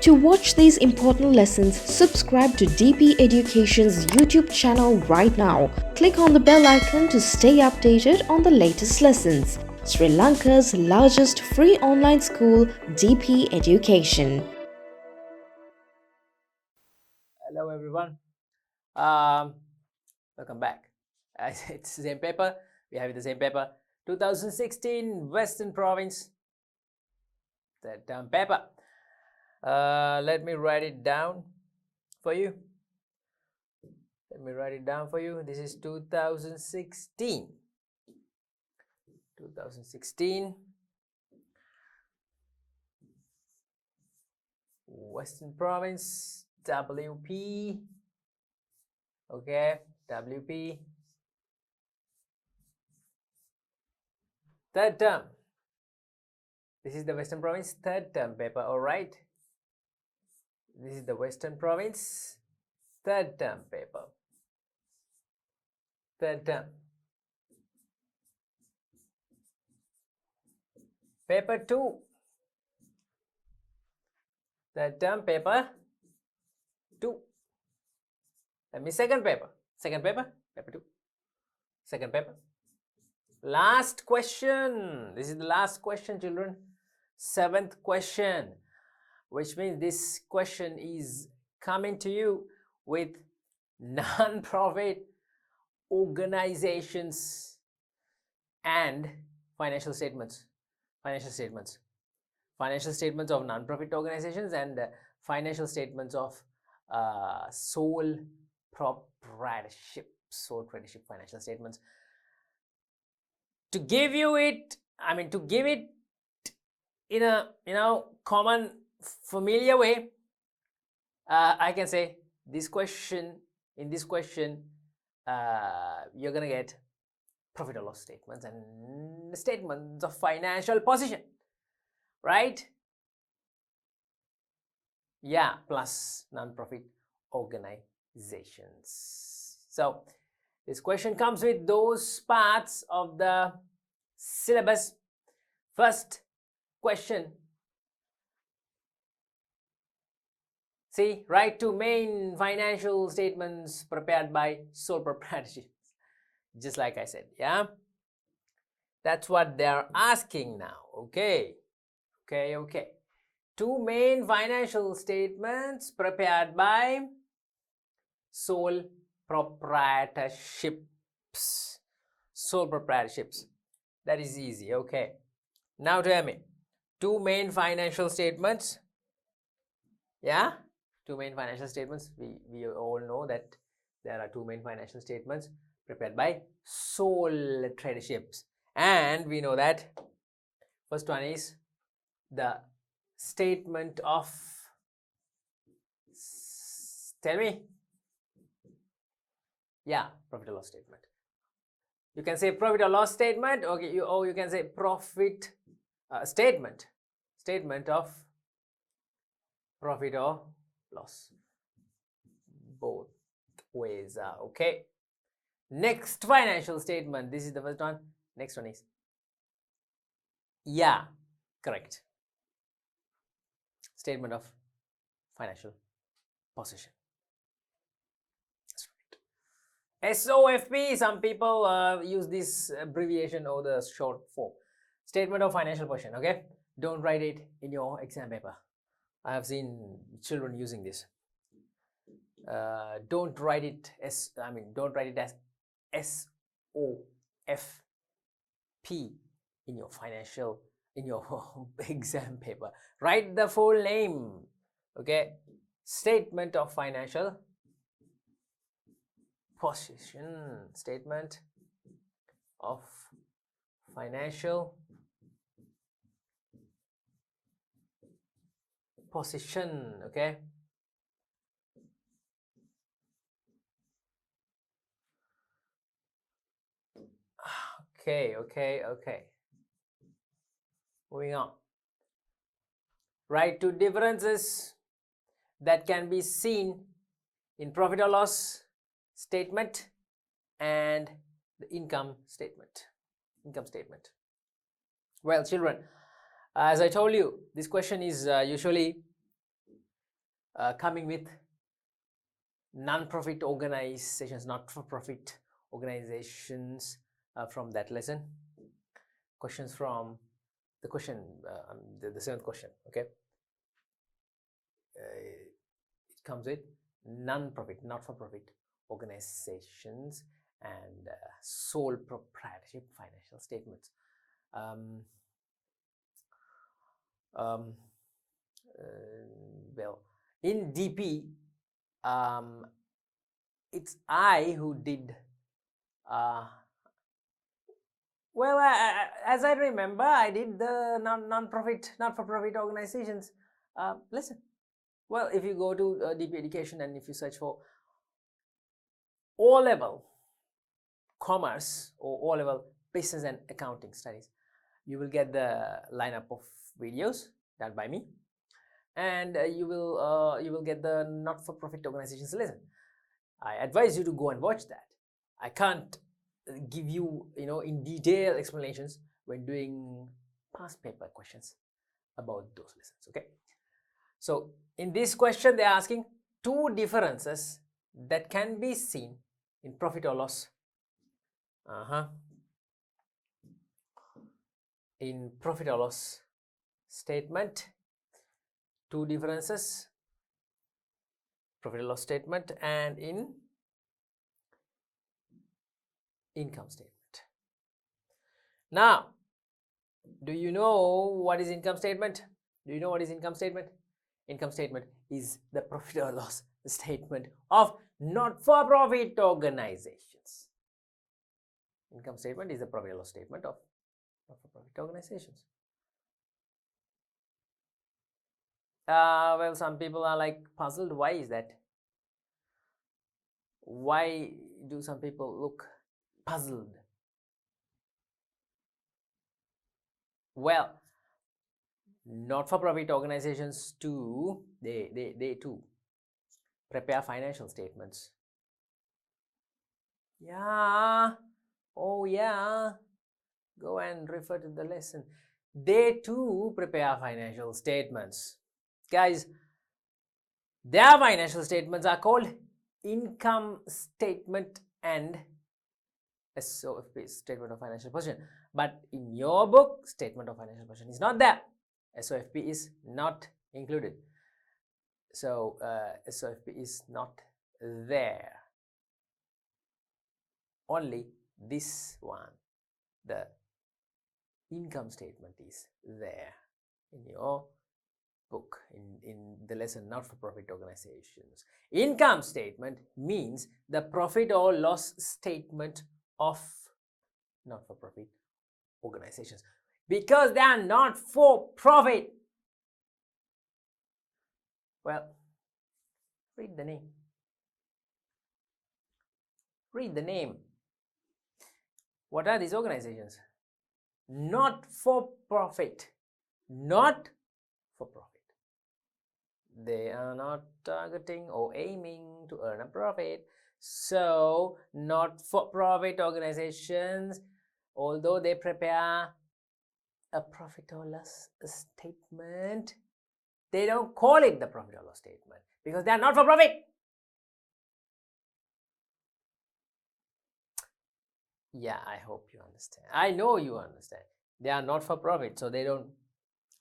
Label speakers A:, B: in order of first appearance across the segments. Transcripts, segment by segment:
A: To watch these important lessons, subscribe to DP Education's YouTube channel right now. Click on the bell icon to stay updated on the latest lessons. Sri Lanka's largest free online school, DP Education.
B: Hello everyone, welcome back. It's the same paper, we have the same paper, 2016 Western Province, the term paper. Let me write it down for you. This is 2016 Western Province, WP. Okay, WP. Third term. This is the Western Province third term paper, alright? This is the Western Province third term paper. Third term. Paper 2. Third term paper 2. That means second paper. Paper 2. Second paper. Last question. This is the last question, children. 7th question. Which means this question is coming to you with non-profit organizations and financial statements of non-profit organizations and financial statements of sole proprietorship financial statements. To give it in a common familiar way, I can say in this question you're gonna get profit or loss statements and statements of financial position, right? Yeah, plus non-profit organizations. So this question comes with those parts of the syllabus. First question, see, write 2 main financial statements prepared by sole proprietorship. Just like I said, yeah, that's what they're asking now. Okay. 2 main financial statements prepared by sole proprietorships. That is easy. Okay, now tell me, 2 main financial statements. Yeah, 2 main financial statements. We all know that there are 2 main financial statements prepared by sole traderships, and we know that first one is the statement of, tell me, yeah, profit or loss statement. You can say profit or loss statement, okay, you can say profit statement of profit or loss. Both ways are okay. Next financial statement, this is the first one. Next one is, yeah, correct, statement of financial position. That's right. SOFP, some people use this abbreviation or the short form. Statement of financial position, okay? Don't write it in your exam paper. I have seen children using this. Don't write it as SOFP in your exam paper. Write the full name, okay? Statement of financial position. Statement of financial position, okay? Okay. Moving on. Write 2 differences that can be seen in profit or loss statement and the income statement. Well, children, as I told you, this question is usually coming with non-profit organizations, not-for-profit organizations from that lesson. Questions from the question, the seventh question, okay. It comes with non-profit, not-for-profit organizations and sole proprietorship financial statements. Well, in DP, it's I who did well, as I remember, I did the non-profit, not-for-profit organizations lesson. Well, if you go to DP Education and if you search for O-level commerce or O-level business and accounting studies, you will get the lineup of videos done by me, and you will get the not-for-profit organizations lesson. I advise you to go and watch that. I can't give you, in detail explanations when doing past paper questions about those lessons, okay. So in this question, they are asking two differences that can be seen in profit or loss. In profit or loss statement, two differences, profit or loss statement and in income statement. Now, do you know what is income statement? Do you know what is income statement? Income statement is the profit or loss statement of not-for-profit organizations. Income statement is the profit or loss statement of not-for-profit organizations. Well, some people are like puzzled. Why is that? Why do some people look puzzled? Well, not-for-profit organizations too, they too prepare financial statements. Yeah, oh yeah, go and refer to the lesson. They too prepare financial statements. Guys, their financial statements are called income statement and SOFP, statement of financial position. But in your book, statement of financial position is not there. SOFP is not included. So SOFP is not there. Only this one, the income statement, is there in your book, in the lesson not-for-profit organizations. Income statement means the profit or loss statement of not-for-profit organizations, because they are not for profit. Well, read the name. Read the name. What are these organizations? Not for profit. Not for profit. They are not targeting or aiming to earn a profit. So, not-for-profit organizations, although they prepare a profit or loss statement, they don't call it the profit or loss statement because they are not for profit. Yeah, I hope you understand. I know you understand. They are not for profit, so they don't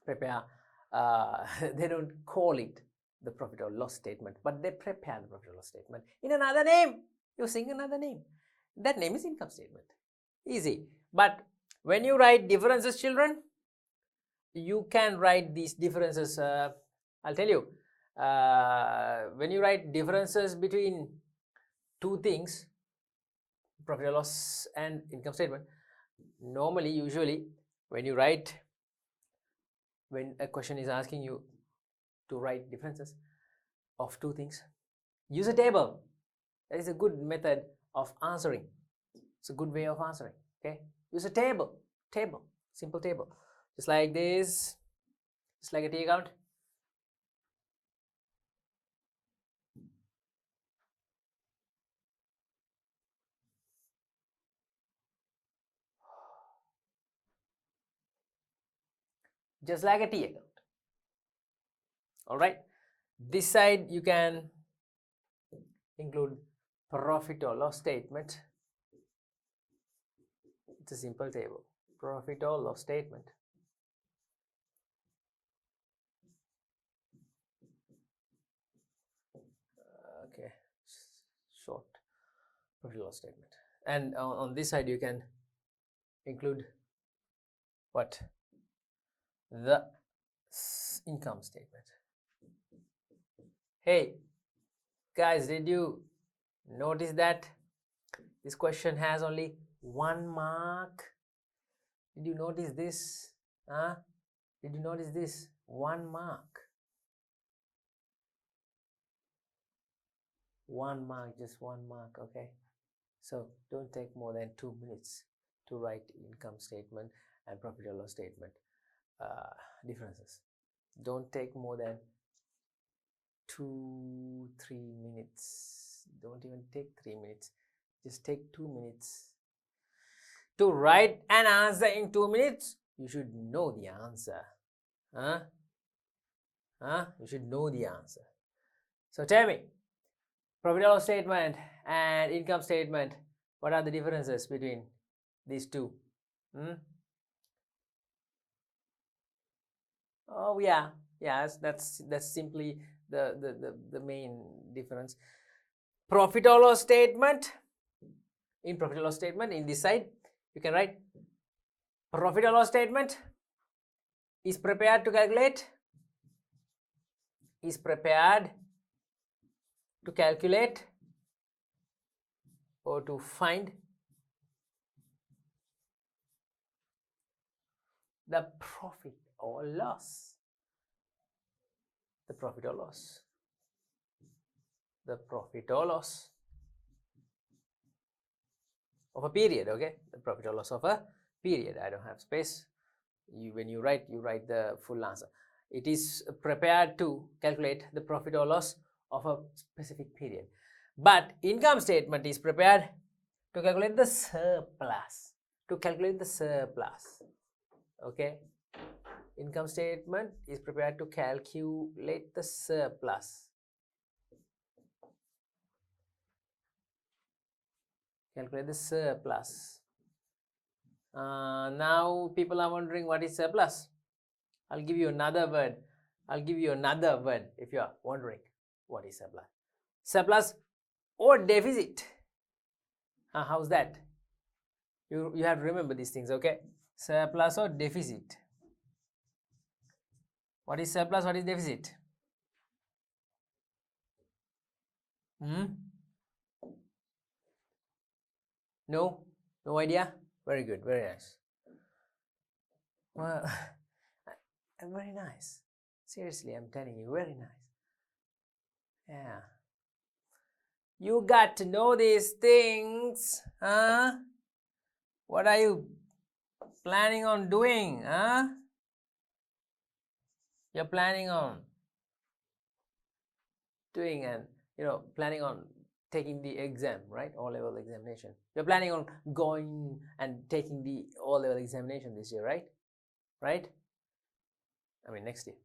B: prepare, they don't call it the profit or loss statement, but they prepare the profit or loss statement in another name, using another name. That name is income statement. Easy. But when you write differences, children, you can write these differences. I'll tell you, when you write differences between two things, profit or loss and income statement, normally, usually, when a question is asking you to write differences of two things, use a table. That is a good method of answering. It's a good way of answering. Okay, use a table, simple table, just like this, just like a T account. Just like a T account. All right. This side you can include profit or loss statement. It's a simple table. Profit or loss statement. Okay, short profit or loss statement. And on this side you can include what? The income statement. Hey guys, did you notice that this question has only 1 mark? Did you notice this? Did you notice this? 1 mark. 1 mark, just 1 mark. Okay, so don't take more than 2 minutes to write income statement and profit or loss statement differences. Don't take more than 2-3 minutes. Don't even take 3 minutes, just take 2 minutes to write an answer. In 2 minutes you should know the answer. You should know the answer. So tell me, profit or loss statement and income statement, what are the differences between these two? Oh yeah, yes, that's simply the main difference. Profit or loss statement, in profit or loss statement, in this side you can write profit or loss statement is prepared to calculate or to find the profit or loss. The profit or loss of a period. Okay, the profit or loss of a period. I don't have space. When you write the full answer. It is prepared to calculate the profit or loss of a specific period. But income statement is prepared to calculate the surplus. Okay, income statement is prepared to calculate the surplus. Now people are wondering what is surplus. I'll give you another word if you are wondering what is surplus. Surplus or deficit. How's that? You have to remember these things. Okay, surplus or deficit. What is surplus? What is deficit? No idea. Very good, very nice. Well, very nice. Seriously, I'm telling you, very nice. Yeah, you got to know these things. What are you planning on doing? You're planning on doing and planning on taking the exam, right? O-level examination. You're planning on going and taking the O-level examination this year, right? I mean next year.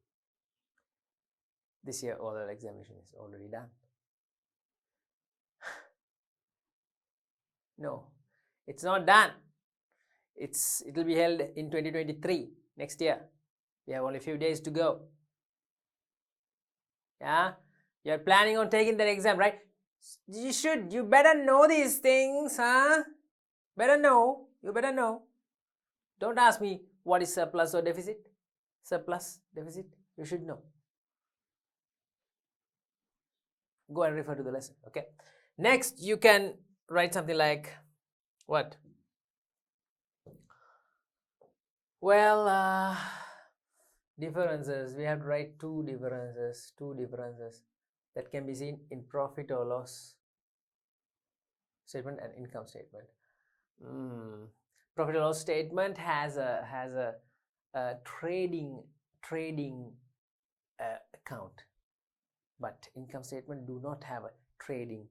B: This year O-level examination is already done. No, it's not done. It will be held in 2023, next year. We have only a few days to go. Yeah, you're planning on taking that exam, right? You better know these things, you better know. Don't ask me what is surplus or deficit. You should know. Go and refer to the lesson. Okay, next you can write something like what? Well, differences. We have to write two differences that can be seen in profit or loss statement and income statement. Profit or loss statement has a trading account, but income statement do not have a trading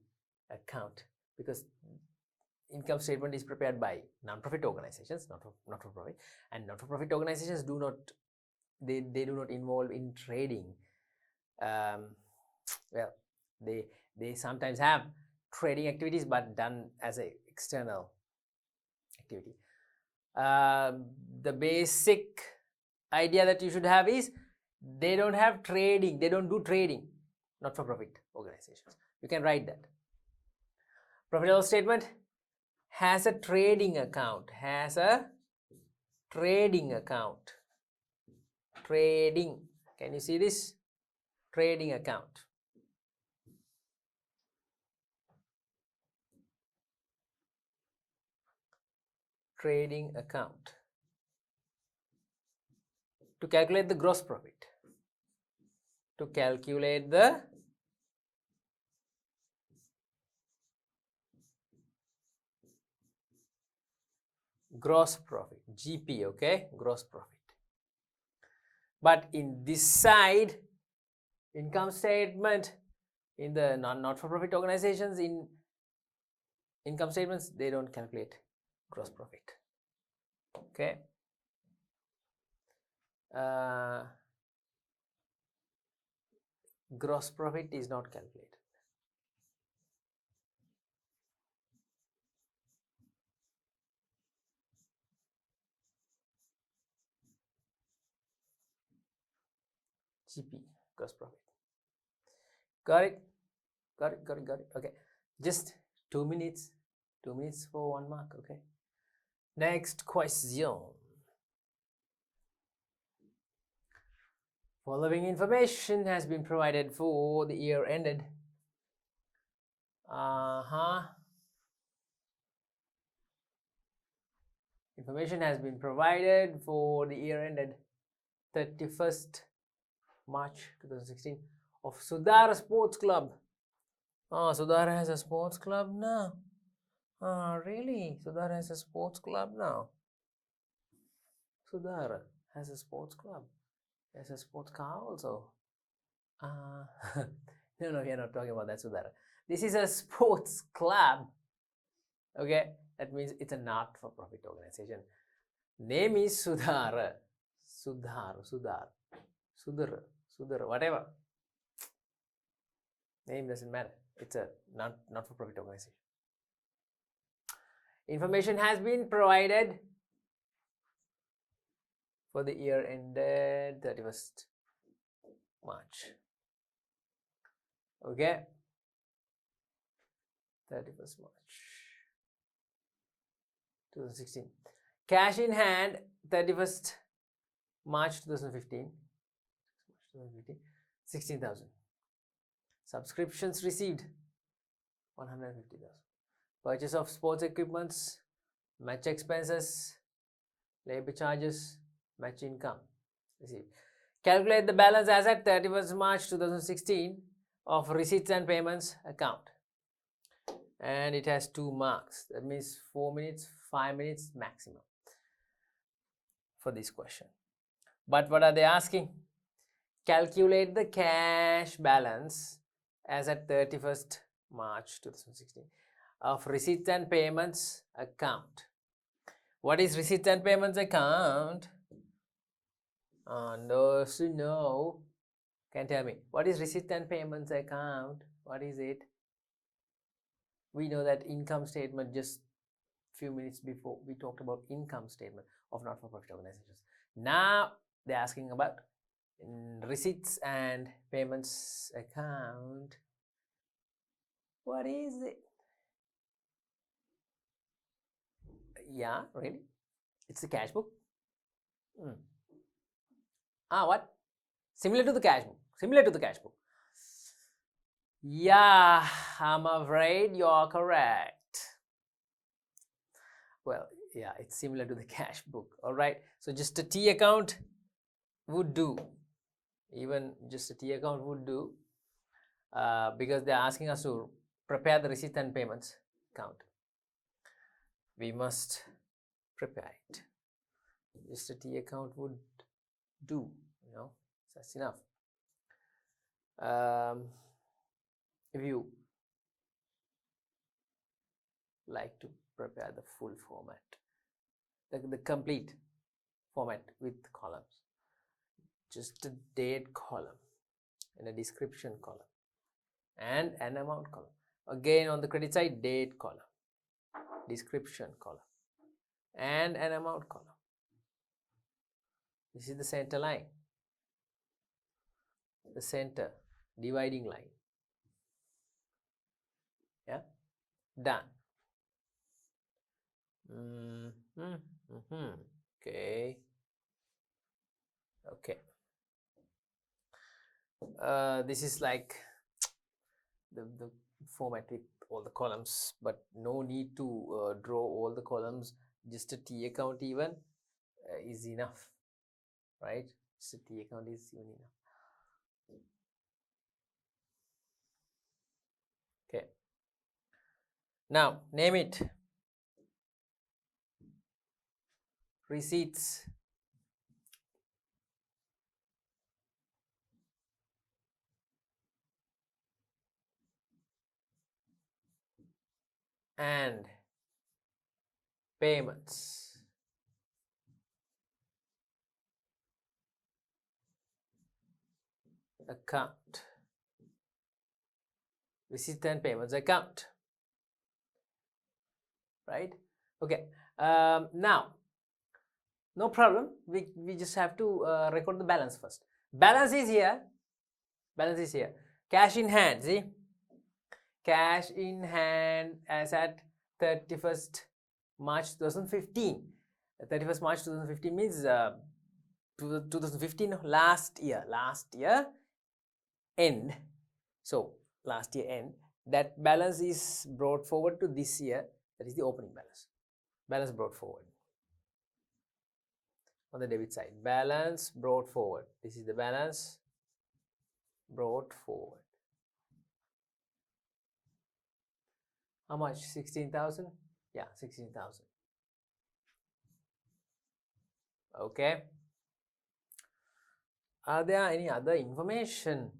B: account, because income statement is prepared by non-profit organizations, not for profit, and not-for-profit organizations do not involve in trading. well, they sometimes have trading activities but done as a external activity. The basic idea that you should have is they don't have trading, they don't do trading, not for profit organizations. You can write that. Profit and loss statement has a trading account, has a trading account. Trading, can you see this? Trading account. Trading account. To calculate the gross profit. To calculate the gross profit, GP, okay, gross profit. But in this side, income statement, in the not-for-profit organizations, in income statements, they don't calculate gross profit, okay. Gross profit is not calculated. GP, gross profit. Got it? Got it, got it, got it. Okay. Just 2 minutes. 2 minutes for 1 mark, okay? Next question. Following information has been provided for the year ended. Information has been provided for the year ended 31st March 2016 of Sudhara Sports Club. Oh, Sudhara has a sports club now. Oh, really? Sudhara has a sports club now. Sudhara has a sports club. There's a sports car also. No, we are not talking about that, Sudhara. This is a sports club. Okay, that means it's a not-for-profit organization. Name is Sudhara. Sudhara, whatever. Name doesn't matter. It's a not-for-profit organization. Information has been provided for the year ended 31st March. Okay, 31st March 2016. Cash in hand 31st March 2015. 16,000. Subscriptions received 150,000. Purchase of sports equipments, match expenses, labor charges, match income received. Calculate the balance as at 31st March 2016 of receipts and payments account. And it has 2 marks. That means 4 minutes, 5 minutes maximum for this question. But what are they asking? Calculate the cash balance as at 31st March 2016 of receipts and payments account. What is receipts and payments account? Those who know can tell me. What is receipts and payments account? What is it? We know that income statement, just few minutes before we talked about income statement of not-for-profit organizations. Now they're asking about receipts and payments account. What is it? Yeah, really? It's the cash book. What? Similar to the cash book. Similar to the cash book. Yeah, I'm afraid you're correct. Well, yeah, it's similar to the cash book. All right. So just a T account would do. Even just a T account would do, because they're asking us to prepare the receipt and payments account. We must prepare it. Just a T account would do, you know, that's enough. If you like to prepare the full format, the complete format with columns, just a date column and a description column, and an amount column. Again on the credit side, date column, description column, and an amount column. This is the center line, the center dividing line. Yeah, done. Okay. Okay. This is like the format with all the columns, but no need to draw all the columns. Just a T account even is enough, right? So T account is even enough. Okay. Now name it. Receipts. And payments. Account. Receipt and payments account. Right? Okay. Now, no problem. We just have to record the balance first. Balance is here. Balance is here. Cash in hand. See? Cash in hand as at 31st March 2015. 31st March 2015 means 2015 last year end. So last year end, that balance is brought forward to this year. That is the opening balance. Balance brought forward on the debit side. Balance brought forward. This is the balance brought forward. How much? 16,000? Yeah, 16,000. Okay. Are there any other information?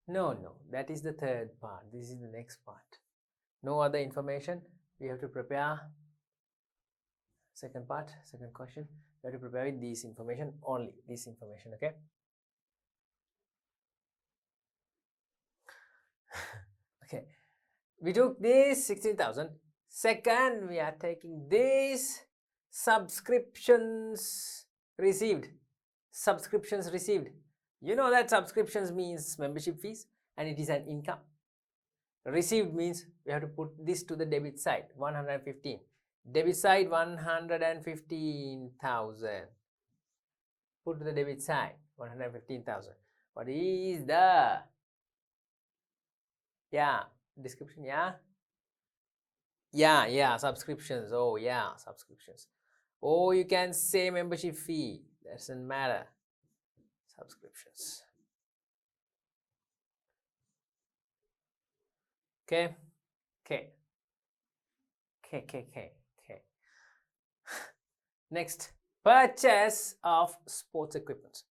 B: No, that is the third part. This is the next part. No other information. We have to prepare. Second part, second question. We have to prepare with this information only. This information, okay? Okay. We took this 16,000. Second, we are taking this subscriptions received. Subscriptions received. You know that subscriptions means membership fees and it is an income. Received means we have to put this to the debit side, 115. Debit side 115,000. Put to the debit side 115,000. What is the description? Subscriptions. Oh yeah, subscriptions. Oh, you can say membership fee, doesn't matter. Subscriptions. Okay. Next, purchase of sports equipment.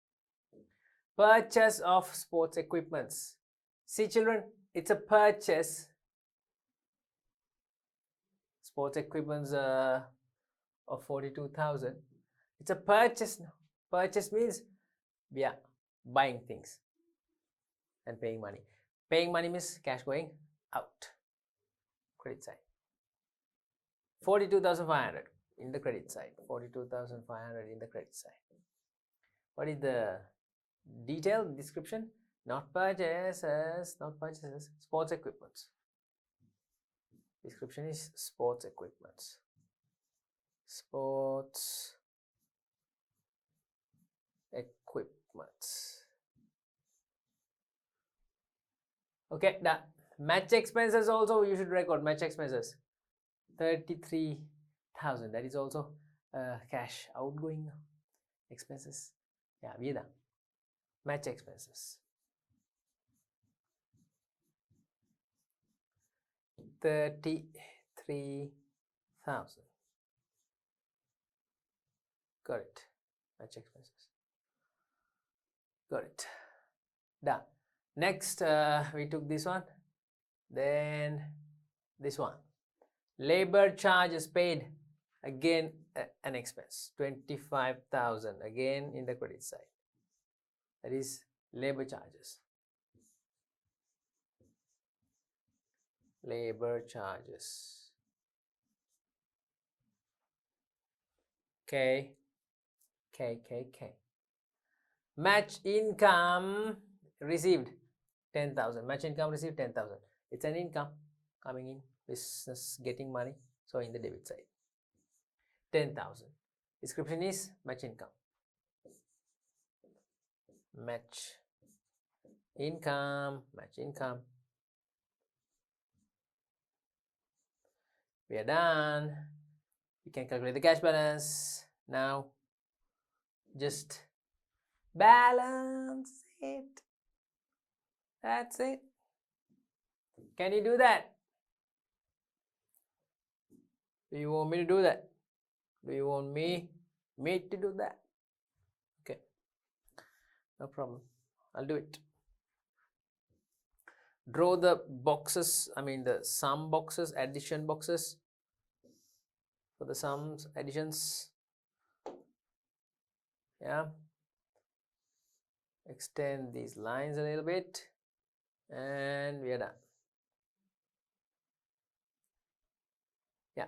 B: Purchase of sports equipments. See children, it's a purchase. Sports equipments of 42,000. It's a purchase. Purchase means buying things and paying money. Paying money means cash going out. Credit side. 42,500 in the credit side. 42,500 in the credit side. What is the detailed description? Not purchases. Sports equipments. Description is sports equipments. Sports equipments. Okay, done. Match expenses also you should record. Match expenses 33,000. That is also cash outgoing expenses. Yeah, we done. Match expenses 33,000. Got it. Match expenses. Got it. Done. Next, we took this one. Then this one. Labor charges paid. Again, an expense. 25,000. Again, in the credit side. That is labor charges. labor charges. K. Match income received 10,000. Match income received 10,000. It's an income coming in, business getting money, so in the debit side. 10,000. Description is match income. Match income. We are done. We can calculate the cash balance. Now just balance it. That's it. Can you do that? Do you want me to do that? Do you want me to do that? Okay, no problem. I'll do it. Draw the boxes, the sum boxes, addition boxes for the sums, additions. Yeah. Extend these lines a little bit and we are done. Yeah.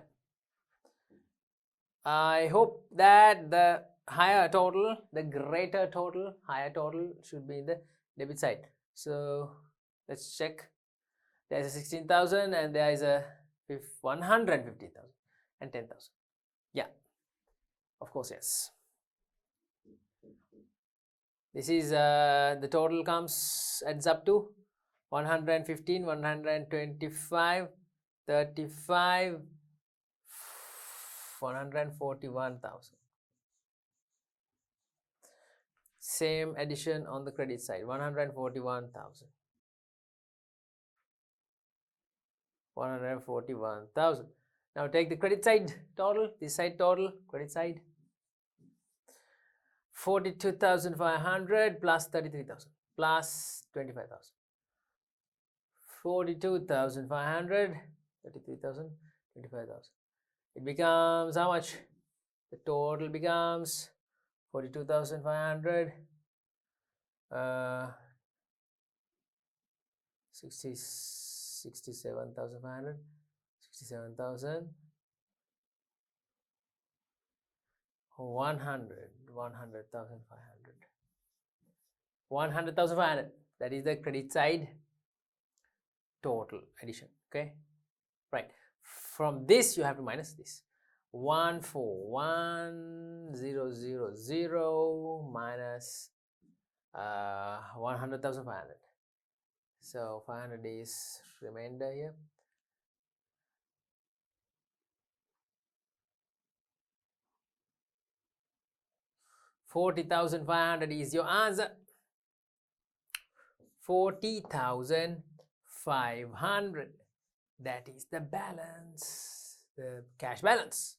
B: I hope that the higher total, the greater total, higher total should be in the debit side. So let's check. There's a 16,000 and there is a 150,000 and 10,000. Yeah, of course, yes. This is the total adds up to 115, 125, 35, 141,000. Same addition on the credit side, 141,000. 141,000. Now take the credit side total, this side total, credit side. 42,500 plus 33,000 plus 25,000. 42,500, 33,000, 25,000. It becomes how much? The total becomes 42,500, 67,500, 67,000, 100,500. 100,500. That is the credit side total addition. Okay, right. From this you have to minus this. 141,000 minus 100,500. So 500 is remainder here. 40,500 is your answer. 40,500. That is the balance, the cash balance.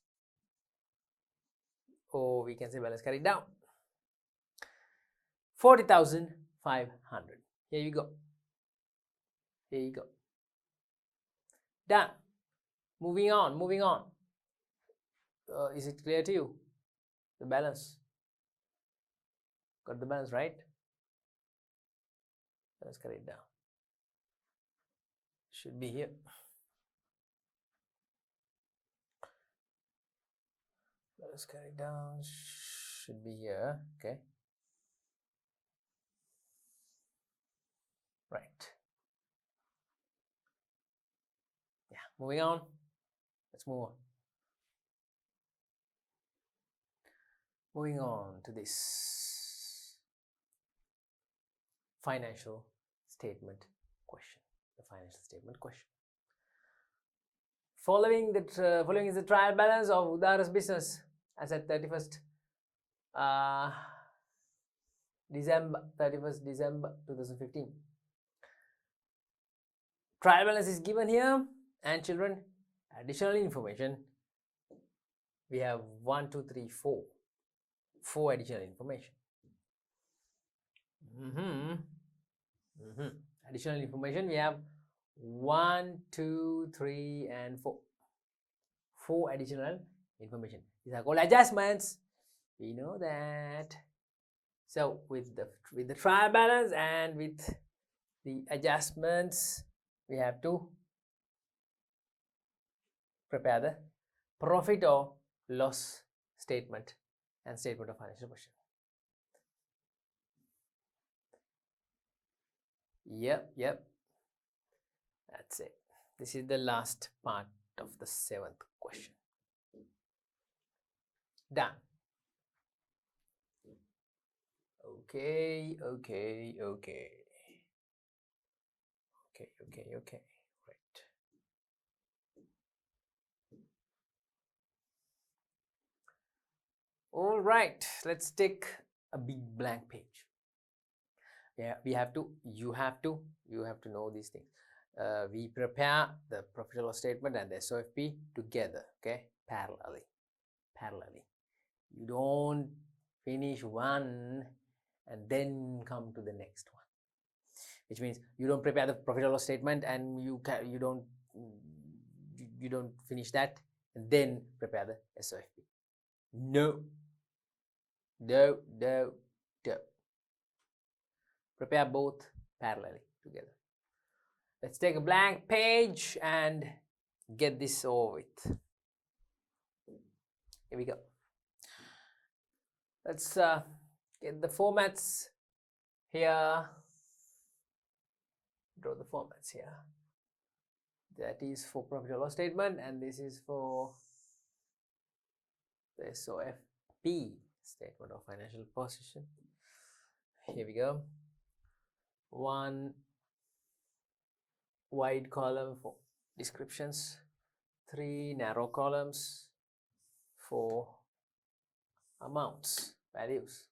B: Or we can say balance carried down. 40,500. Here you go. Here you go. Done. Moving on. Is it clear to you? The balance. Got the balance right? Let's carry it down. Should be here. Let's carry it down. Should be here. Okay. Right. Yeah. Moving on. Let's move on. Moving on to this financial statement question. The financial statement question. Following is the trial balance of Udara's business as at 31st December 2015. Trial balance is given here, and children, additional information. We have 1, 2, 3, 4. 4 additional information. Additional information, we have 1, 2, 3, and 4. 4 additional information. These are called adjustments. We know that. So with the trial balance and with the adjustments, we have to prepare the profit or loss statement and statement of financial position. Yep. That's it. This is the last part of the 7th question. Done. Okay. Right. All right. Let's take a big blank page. Yeah, you have to know these things. We prepare the profit and loss statement and the SOFP together, okay, parallelly. You don't finish one and then come to the next one, which means you don't prepare the profit and loss statement and you don't finish that and then prepare the SOFP. No. Prepare both parallelly together. Let's take a blank page and get this over with. Here we go. Let's get the formats here. Draw the formats here. That is for profit and loss statement, and this is for the SOFP, statement of financial position. Here we go. One wide column for descriptions, 3 narrow columns for amounts, values.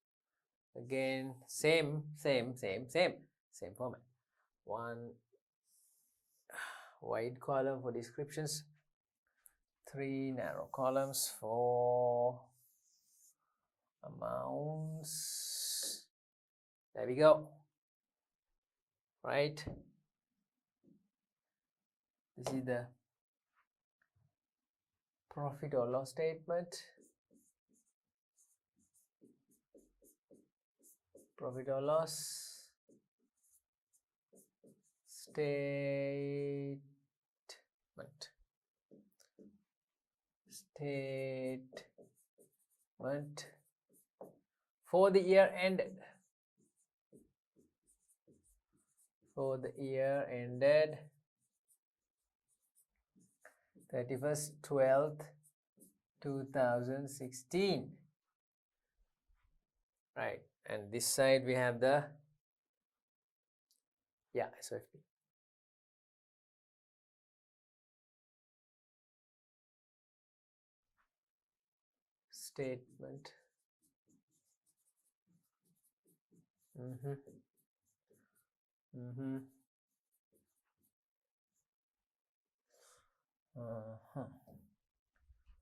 B: Again, same format. 1 wide column for descriptions, 3 narrow columns for amounts. There we go. Right. This is the profit or loss statement. Profit or loss statement for the year ended. For the year ended 31st 12th 2016. Right, and this side we have the SOFP. Statement.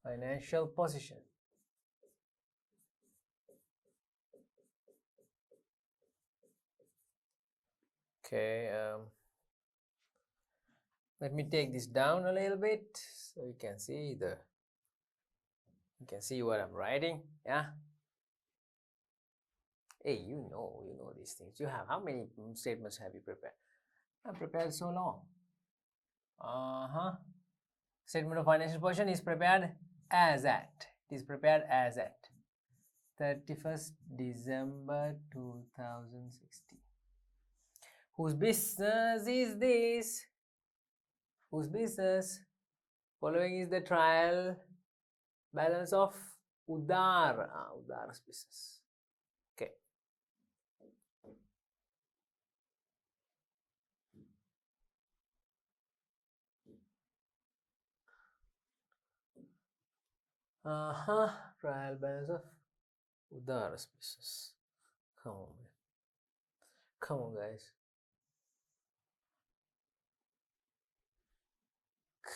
B: Financial position. Okay, let me take this down a little bit so you can see what I'm writing. Yeah. Hey, you know these things. You have, how many statements have you prepared? I've prepared so long. Statement of financial position is prepared as at. It is prepared as at 31st December 2016. Whose business is this? Whose business? Following is the trial balance of Udar. Udar's business. Okay. Trial balance of Udar's business. Come on, man. Come on, guys.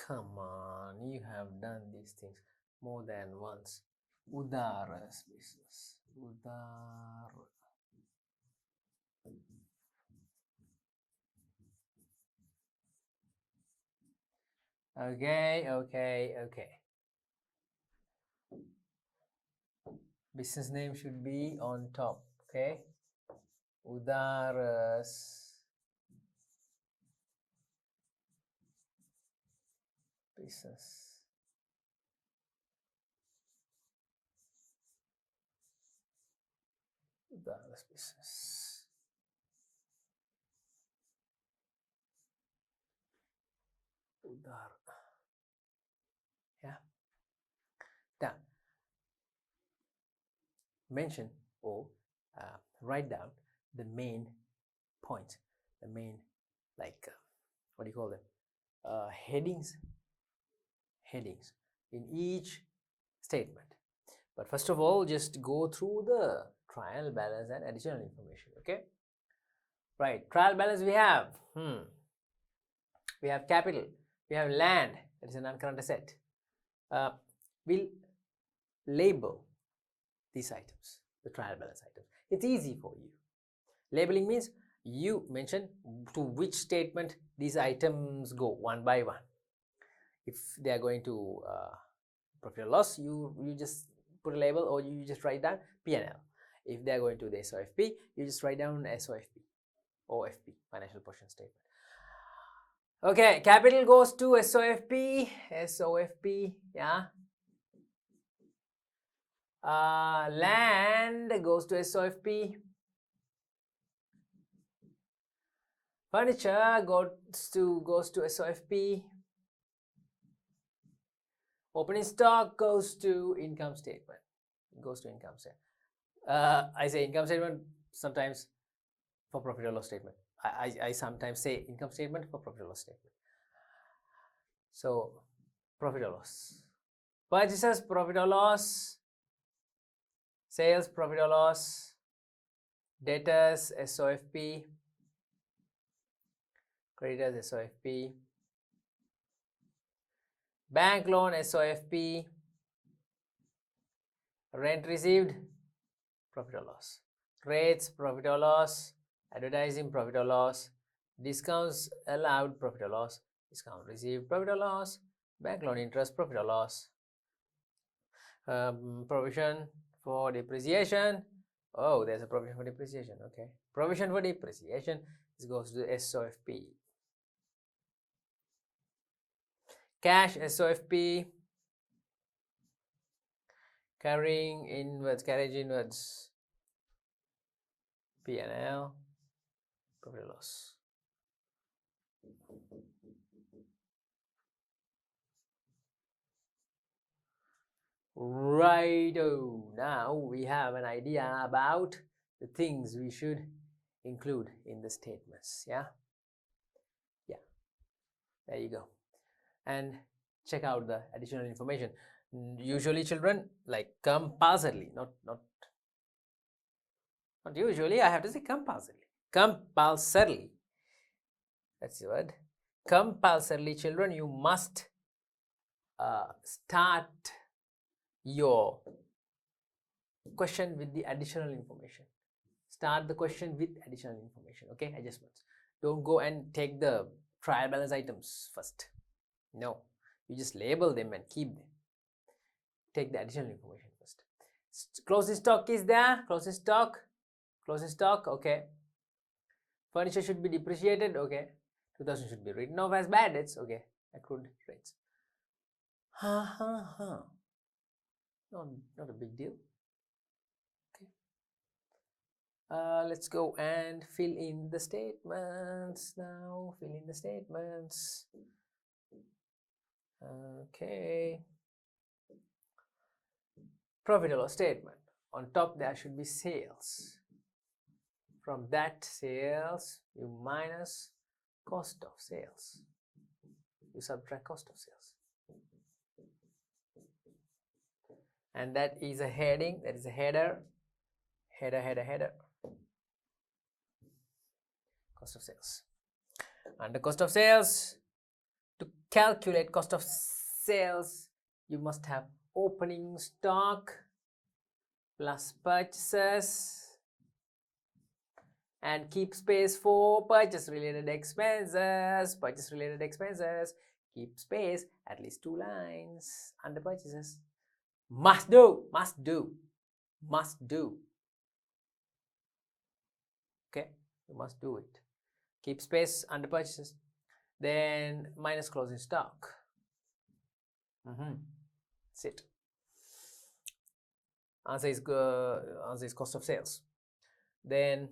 B: Come on, you have done these things more than once. Udara's business. Udar. Okay. Business name should be on top. Okay. Udara's business. Udar's business. Udar. Yeah. Now, mention or write down the main points, the main, like, what do you call them? Headings in each statement. But first of all, just go through the trial balance and additional information. Okay. Right. Trial balance we have. We have capital. We have land. That is a non-current asset. We'll label these items, the trial balance items. It's easy for you. Labeling means you mention to which statement these items go one by one. If they are going to profit or loss, you just put a label, or you just write down P&L. If they are going to the SOFP, you just write down SOFP, OFP, financial position statement. Okay, capital goes to SOFP, yeah. Land goes to SOFP. Furniture goes to SOFP. Opening stock goes to income statement. I say income statement sometimes for profit or loss statement. I sometimes say income statement for profit or loss statement. So profit or loss. Purchases, profit or loss. Sales, profit or loss. Debtors, SOFP. Creditors, SOFP. Bank loan, SOFP. Rent received, profit or loss. Rates, profit or loss. Advertising, profit or loss. Discounts allowed, profit or loss. Discount received, profit or loss. Bank loan interest, profit or loss. Provision for depreciation. Oh, there's a provision for depreciation. Okay. Provision for depreciation. This goes to SOFP. Cash, SOFP. Carrying inwards, carriage inwards. P&L, profit or loss. Righto, now we have an idea about the things we should include in the statements. Yeah, there you go. And check out the additional information. Usually children, like, compulsorily, not usually, I have to say compulsorily, that's the word. Compulsorily, children, you must start your question with the additional information. Start the question with additional information. Okay, adjustments. Don't go and take the trial balance items first. No, you just label them and keep them. Take the additional information first. Closing stock is there. Closing stock. Okay. Furniture should be depreciated. Okay. 2000 should be written off as bad debts. Okay. Accrued rates. Not a big deal. Okay. Let's go and fill in the statements now. Fill in the statements. Okay. Profit or loss statement. On top there should be sales. From that sales, you minus cost of sales. You subtract cost of sales. And that is a heading, that is a header. Header. Cost of sales. Under cost of sales, to calculate cost of sales, you must have opening stock plus purchases and keep space for purchase related expenses. Keep space, at least 2 lines under purchases. Must do. Okay, you must do it. Keep space under purchases. Then minus closing stock. That's it. Answer is cost of sales. Then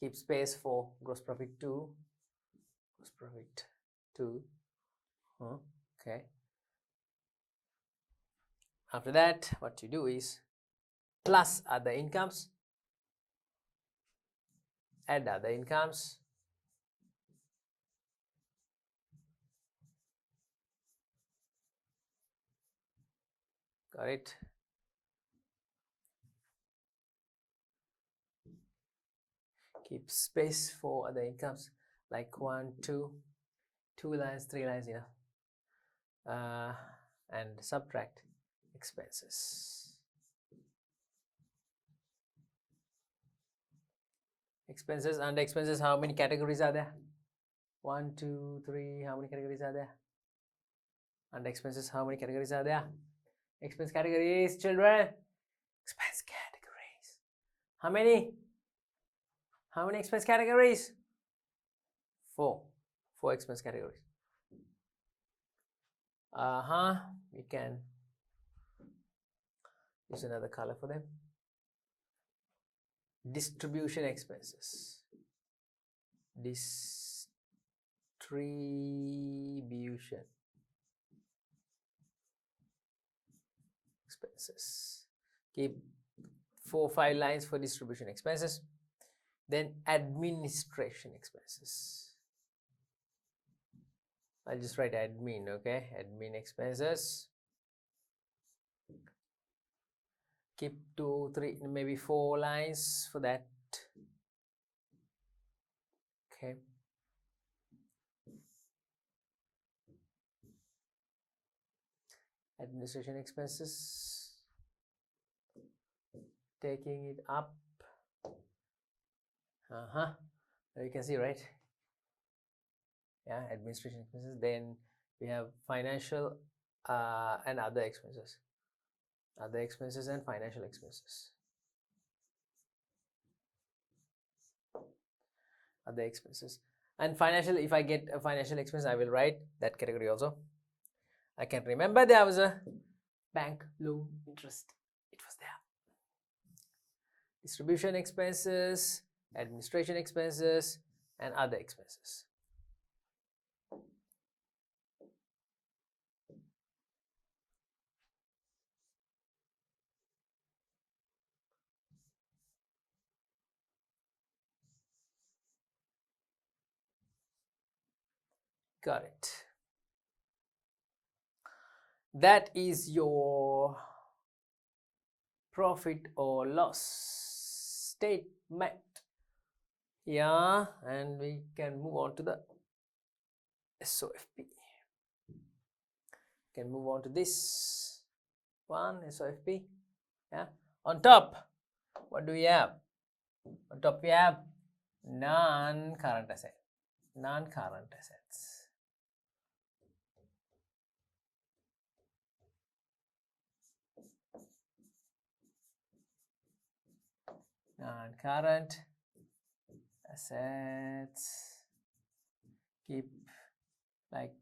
B: keep space for gross profit 2. Gross profit 2. Okay. After that, what you do is plus other incomes, add other incomes, got it? Keep space for other incomes like 1, 2, 2 lines, 3 lines, and subtract expenses. Expenses, under expenses, how many categories are there? 1, 2, 3, how many categories are there? Under expenses, how many categories are there? Expense categories, children. Expense categories. How many? How many expense categories? 4. 4 expense categories. We can use another color for them. Distribution expenses. Distribution expenses. Keep 4, 5 lines for distribution expenses. Then administration expenses. I'll just write admin, okay? Admin expenses. Keep 2, 3, maybe 4 lines for that. Okay. Administration expenses. Taking it up. You can see, right? Yeah, administration expenses. Then we have financial and other expenses. Other expenses and financial expenses. Other expenses. And financial, if I get a financial expense, I will write that category also. I can remember there was a bank loan interest. It was there. Distribution expenses, administration expenses, and other expenses. Got it. That is your profit or loss statement. Yeah, and we can move on to the SOFP. Can move on to this one, SOFP. Yeah. On top, what do we have? On top we have non-current asset. Non-current assets. Non-current assets. Keep like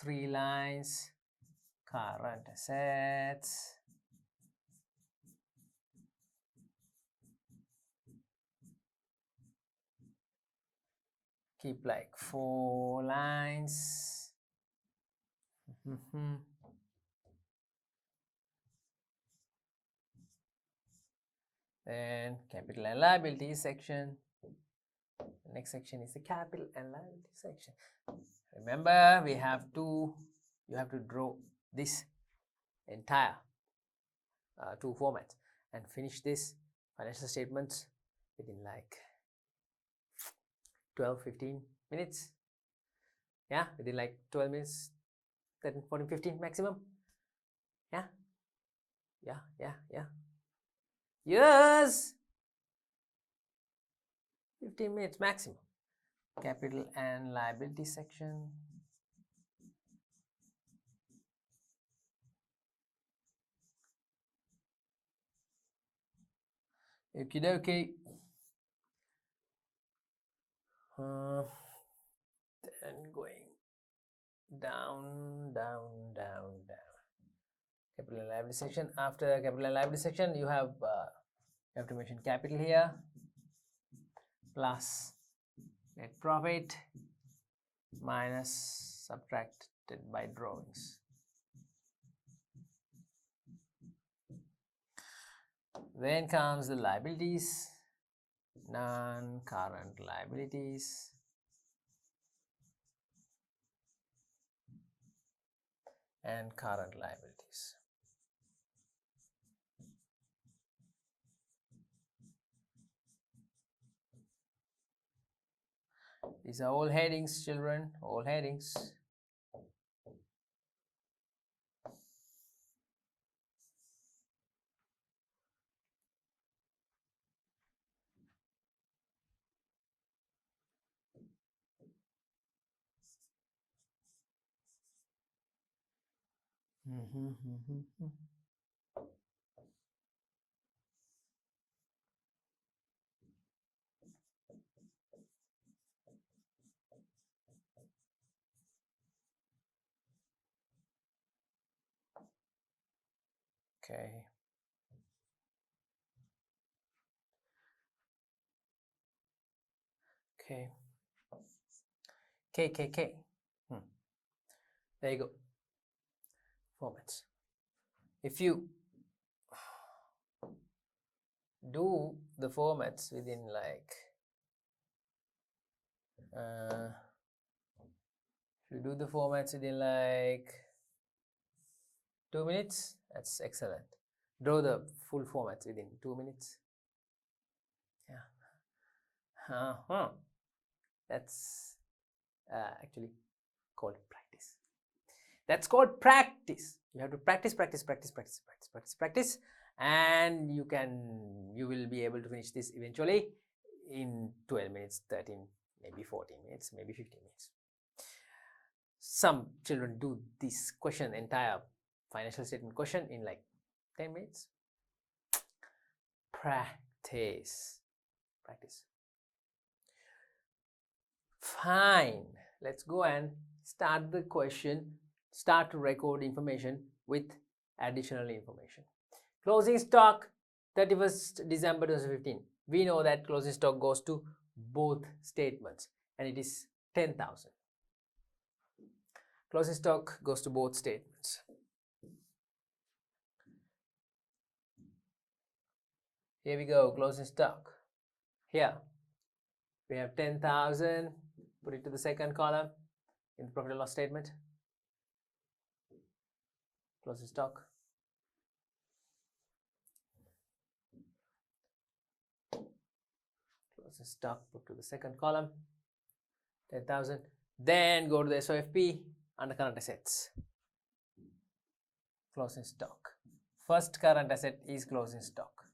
B: 3 lines. Current assets. Keep like 4 lines. Then capital and liability section. The next section is the capital and liability section. Remember, we have to, you have to draw this entire 2 formats and finish this financial statements within like 12-15 minutes. Yeah, within like 12 minutes, 13, 14, 15 maximum. Yeah. Yes. 15 minutes maximum. Capital and liability section. Okie dokie. Then going down. Capital and liability section. After capital and liability section, you have You have to mention capital here plus net profit minus subtracted by drawings. Then comes the liabilities, non-current liabilities, and current liabilities. These are all headings, children, all headings. Okay. Okay. K. There you go. Formats. If you do the formats within like if you do the formats within like 2 minutes, that's excellent. Draw the full formats within 2 minutes. Yeah. That's actually called practice. That's called practice. You have to practice, and you will be able to finish this eventually in 12 minutes, 13, maybe 14 minutes, maybe 15 minutes. Some children do this question, entire financial statement question, in like 10 minutes. Practice. Fine, let's go and start the question, start to record information with additional information. Closing stock 31st December 2015. We know that closing stock goes to both statements and it is 10,000. Closing stock goes to both statements. Here we go, closing stock. Here we have 10,000. Put it to the second column in the profit and loss statement. Closing stock. Closing stock, put to the second column, 10,000. Then go to the SOFP under current assets. Closing stock. First current asset is closing stock.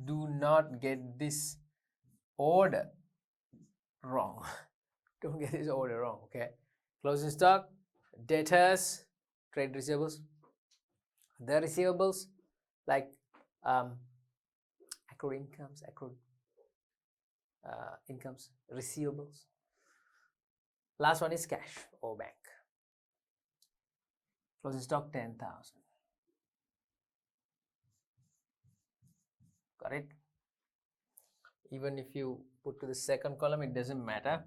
B: Do not get this order wrong. Don't get this order wrong, okay? Closing stock, debtors, trade receivables. The receivables like accrued incomes, incomes, receivables. Last one is cash or bank. Closing stock 10,000. Got it? Even if you put to the second column, it doesn't matter.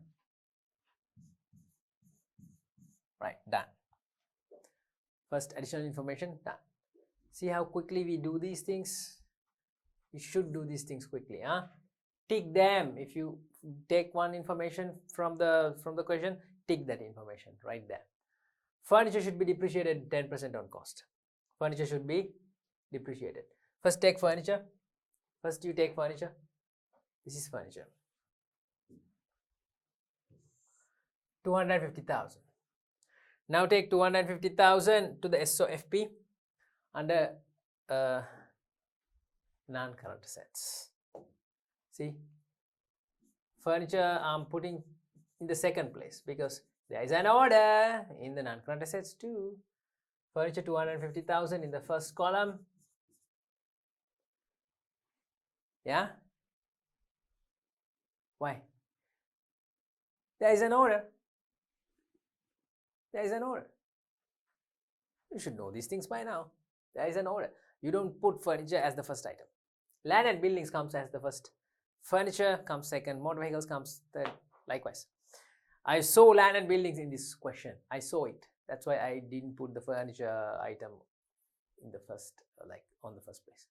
B: Right, done. First additional information, done. See how quickly we do these things? You should do these things quickly, huh? Tick them. If you take one information from the question, tick that information right there. Furniture should be depreciated 10% on cost. Furniture should be depreciated. First take furniture. First you take furniture. This is furniture. 250,000. Now take 250,000 to the SOFP under non-current assets. See, furniture I'm putting in the second place because there is an order in the non-current assets too. Furniture 250,000 in the first column. Yeah? Why? There is an order. There is an order. You should know these things by now. There is an order. You don't put furniture as the first item. Land and buildings comes as the first. Furniture comes second. Motor vehicles comes third. Likewise. I saw land and buildings in this question. I saw it. That's why I didn't put the furniture item in the first, like on the first place.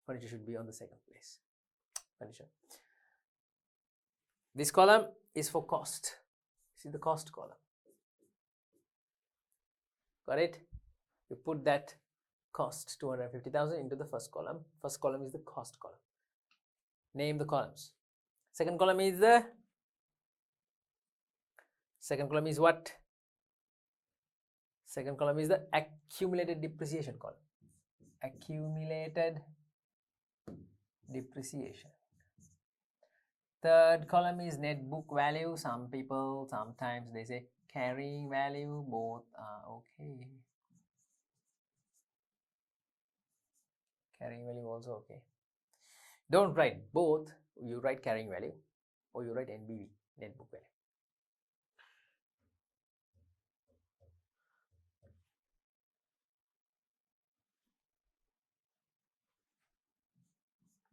B: Furniture should be on the second place. Furniture. This column is for cost. See the cost column. Got it? You put that cost 250,000 into the first column. First column is the cost column. Name the columns. Second column is the what? Second column is the accumulated depreciation column. Accumulated depreciation. Third column is net book value. Some people sometimes they say carrying value. Both are okay. Carrying value also okay. Don't write both. You write carrying value or you write NBV, net book value.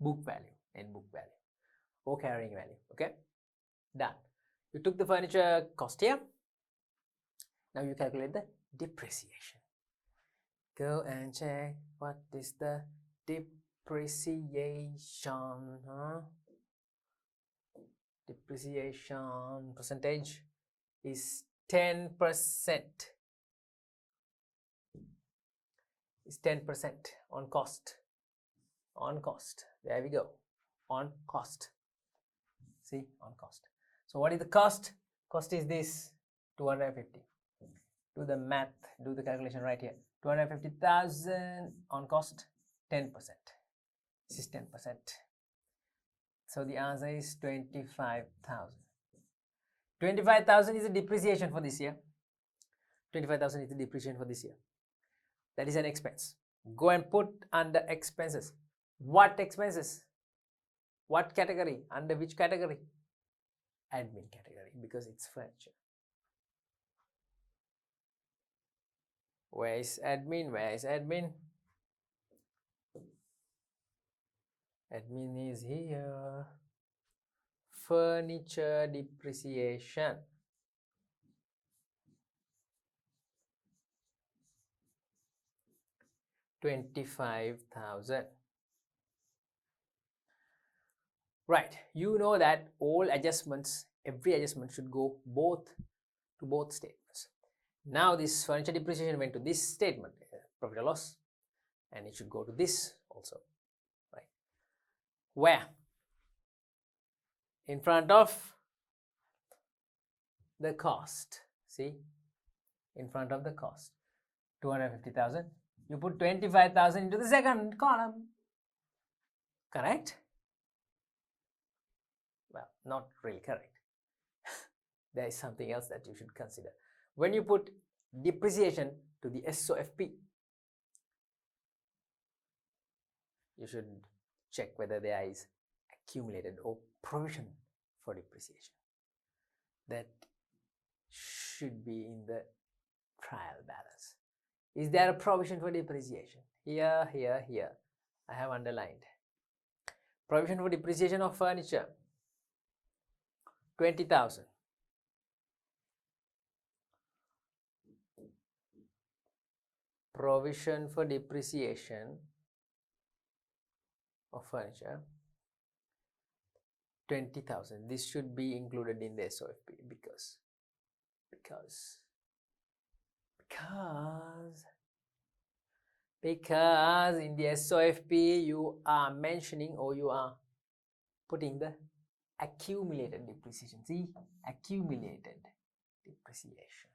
B: Book value, net book value or carrying value. Okay, done. You took the furniture cost here. Now you calculate the depreciation. Go and check what is the depreciation. Depreciation percentage is 10%. Is 10% on cost. On cost. There we go. On cost. See, on cost. So what is the cost? Cost is this 250. Do the math, do the calculation right here. 250,000 on cost, 10%. This is 10%. So the answer is 25,000. 25,000 is the depreciation for this year. 25,000 is the depreciation for this year. That is an expense. Go and put under expenses. What expenses? What category? Under which category? Admin category, because it's furniture. Where is admin? Where is admin? Admin is here. Furniture depreciation. $25,000. Right, you know that all adjustments, every adjustment should go to both statements. Now this furniture depreciation went to this statement, profit or loss, and it should go to this also, right? Where? In front of the cost. See, in front of the cost, 250,000. You put 25,000 into the second column. Correct? Well, not really correct. There is something else that you should consider. When you put depreciation to the SOFP, you should check whether there is accumulated or provision for depreciation. That should be in the trial balance. Is there a provision for depreciation? Here, here, here. I have underlined. Provision for depreciation of furniture, 20,000. Provision for depreciation of furniture, 20,000. This should be included in the SOFP because in the SOFP you are mentioning or you are putting the accumulated depreciation. See, accumulated depreciation.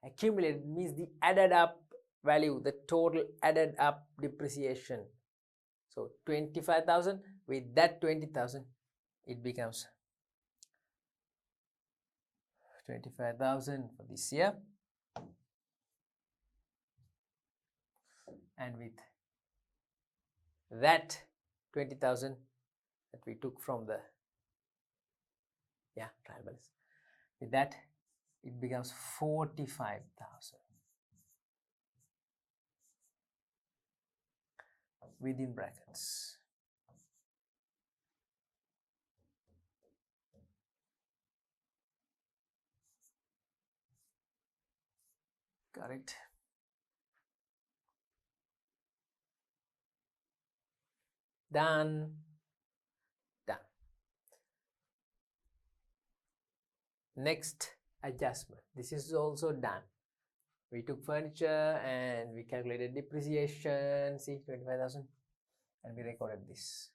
B: Accumulated means the added up value, the total added up depreciation. So 25,000 with that 20,000, it becomes 25,000 for this year, and with that 20,000 that we took from the trial balance, with that it becomes 45,000 within brackets. Correct. Done. Done. Next adjustment. This is also done. We took furniture and we calculated depreciation. See, 25,000, and we recorded this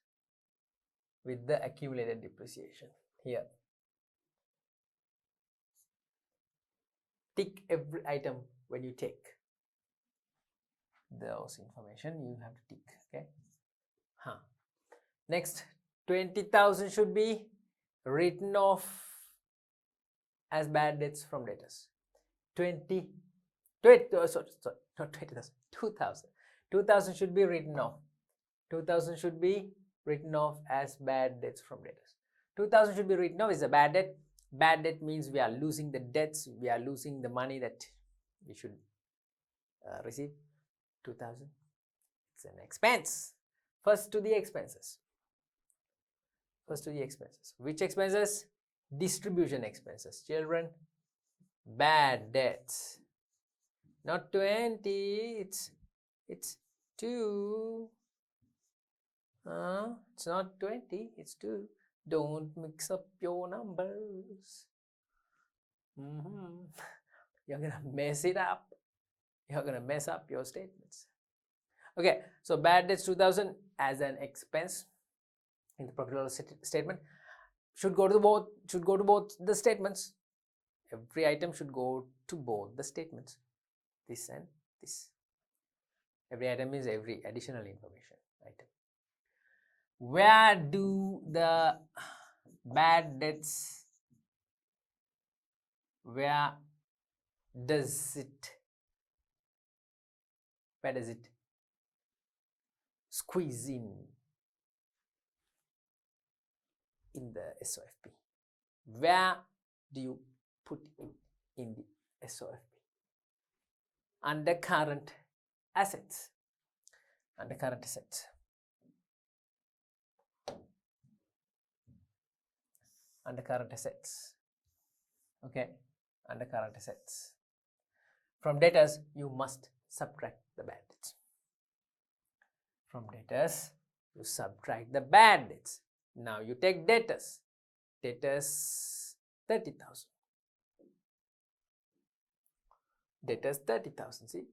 B: with the accumulated depreciation here. Tick every item when you take those information, you have to tick. Okay. Next, 20,000 should be written off as bad debts from debtors. 20, sorry, not 20,000, 2,000. 2,000 should be written off. 2,000 should be written off as bad debts from debtors. 2,000 should be written off as a bad debt. Bad debt means we are losing the debts, we are losing the money that we should receive. 2,000. It's an expense. First to the expenses. First to the expenses. Which expenses? Distribution expenses. Children, bad debts. Not 20. It's 2. It's not 20. It's 2. Don't mix up your numbers. You're gonna mess it up. You're gonna mess up your statements. Okay, so bad debts 2,000 as an expense in the profit and loss statement should go to both the statements. Every item should go to both the statements. This and this. Every item is every additional information item. Where do the bad debts, where does it squeeze in the SOFP? Where do you put it in the SOFP? Under current assets. Under current assets. Under current assets. Okay, under current assets. From debtors, you must subtract the bad debts. From debtors, you subtract the bad debts. Now you take debtors. Debtors 30,000. Debtors 30,000. See,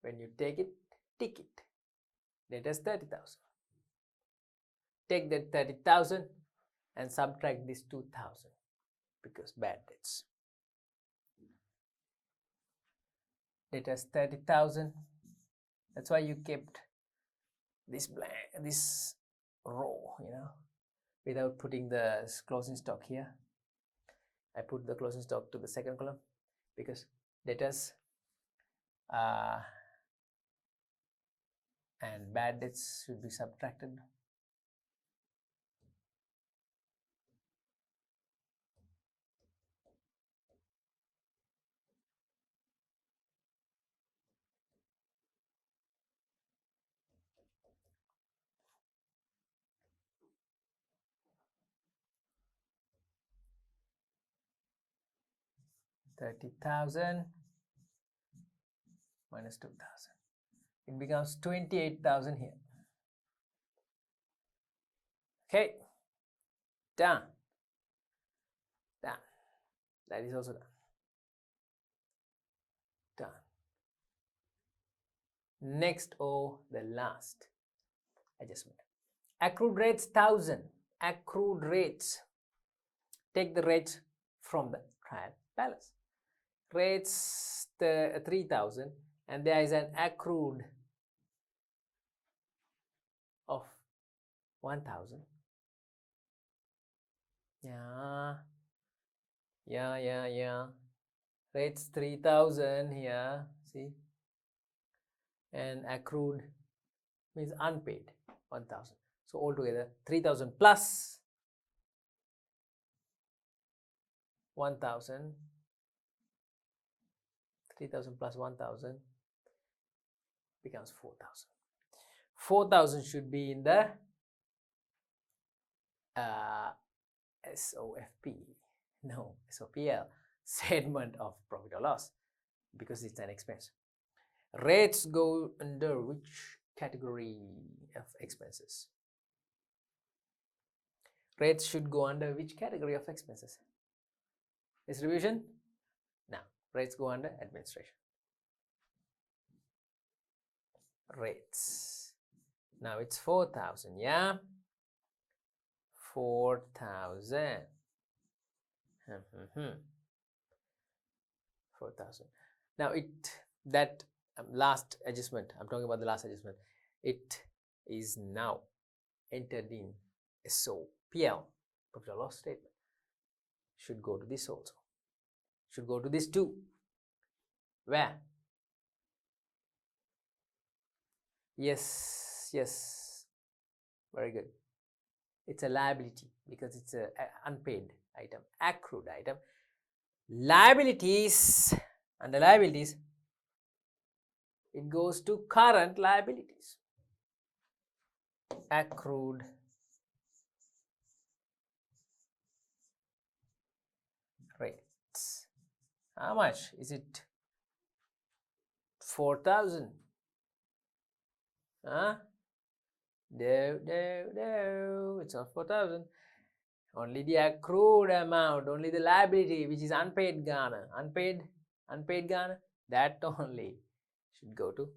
B: when you take it, tick it. Debtors 30,000. Take that 30,000 and subtract this 2,000 because bad debts. Debtors 30,000. That's why you kept this blank, this row, without putting the closing stock here. I put the closing stock to the second column because debtors and bad debts should be subtracted. $30,000 minus 2,000. It becomes 28,000 here. Okay, done. Done. That is also done. Done. Next, the last adjustment. Accrued rates 1,000. Accrued rates. Take the rates from the trial balance. Rates 3,000, and there is an accrued of 1,000. Yeah. Rates 3,000 here. See, and accrued means unpaid 1,000. So altogether 3,000 plus 1,000. 3,000 plus 1,000 becomes 4,000. 4,000 should be in the SOFP. No, SOPL. statement of profit or loss because it's an expense. Rates go under which category of expenses? Rates should go under which category of expenses? Distribution? No. Rates go under administration. Rates. Now it's 4,000, yeah? 4,000. 4,000. Now that last adjustment, I'm talking about the last adjustment, it is now entered in SOPL, profit or loss statement. Should go to this also. Should go to this too. Where? Yes, yes. Very good. It's a liability because it's an unpaid item, accrued item. Liabilities, under liabilities, it goes to current liabilities. Accrued rates. How much is it? 4,000. Huh? No, it's not 4,000. Only the accrued amount, only the liability, which is unpaid Ghana. Unpaid Ghana, that only should go to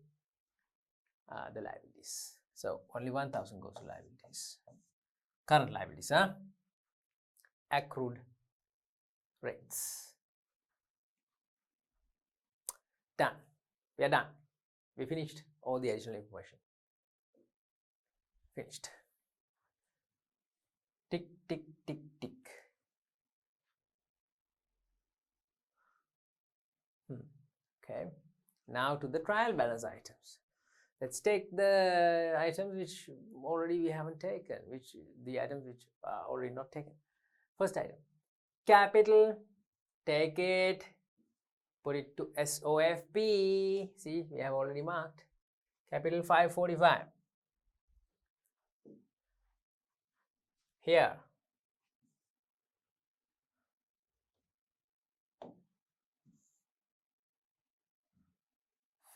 B: the liabilities. So only 1,000 goes to liabilities. Current liabilities, huh? Accrued rates. Done. We are done. We finished all the additional information. Finished. Tick, tick, tick, tick. Okay. Now to the trial balance items. Let's take the items which already we haven't taken, the items which are already not taken. First item, capital, take it, put it to SOFP. See, we have already marked. Capital 545. Here.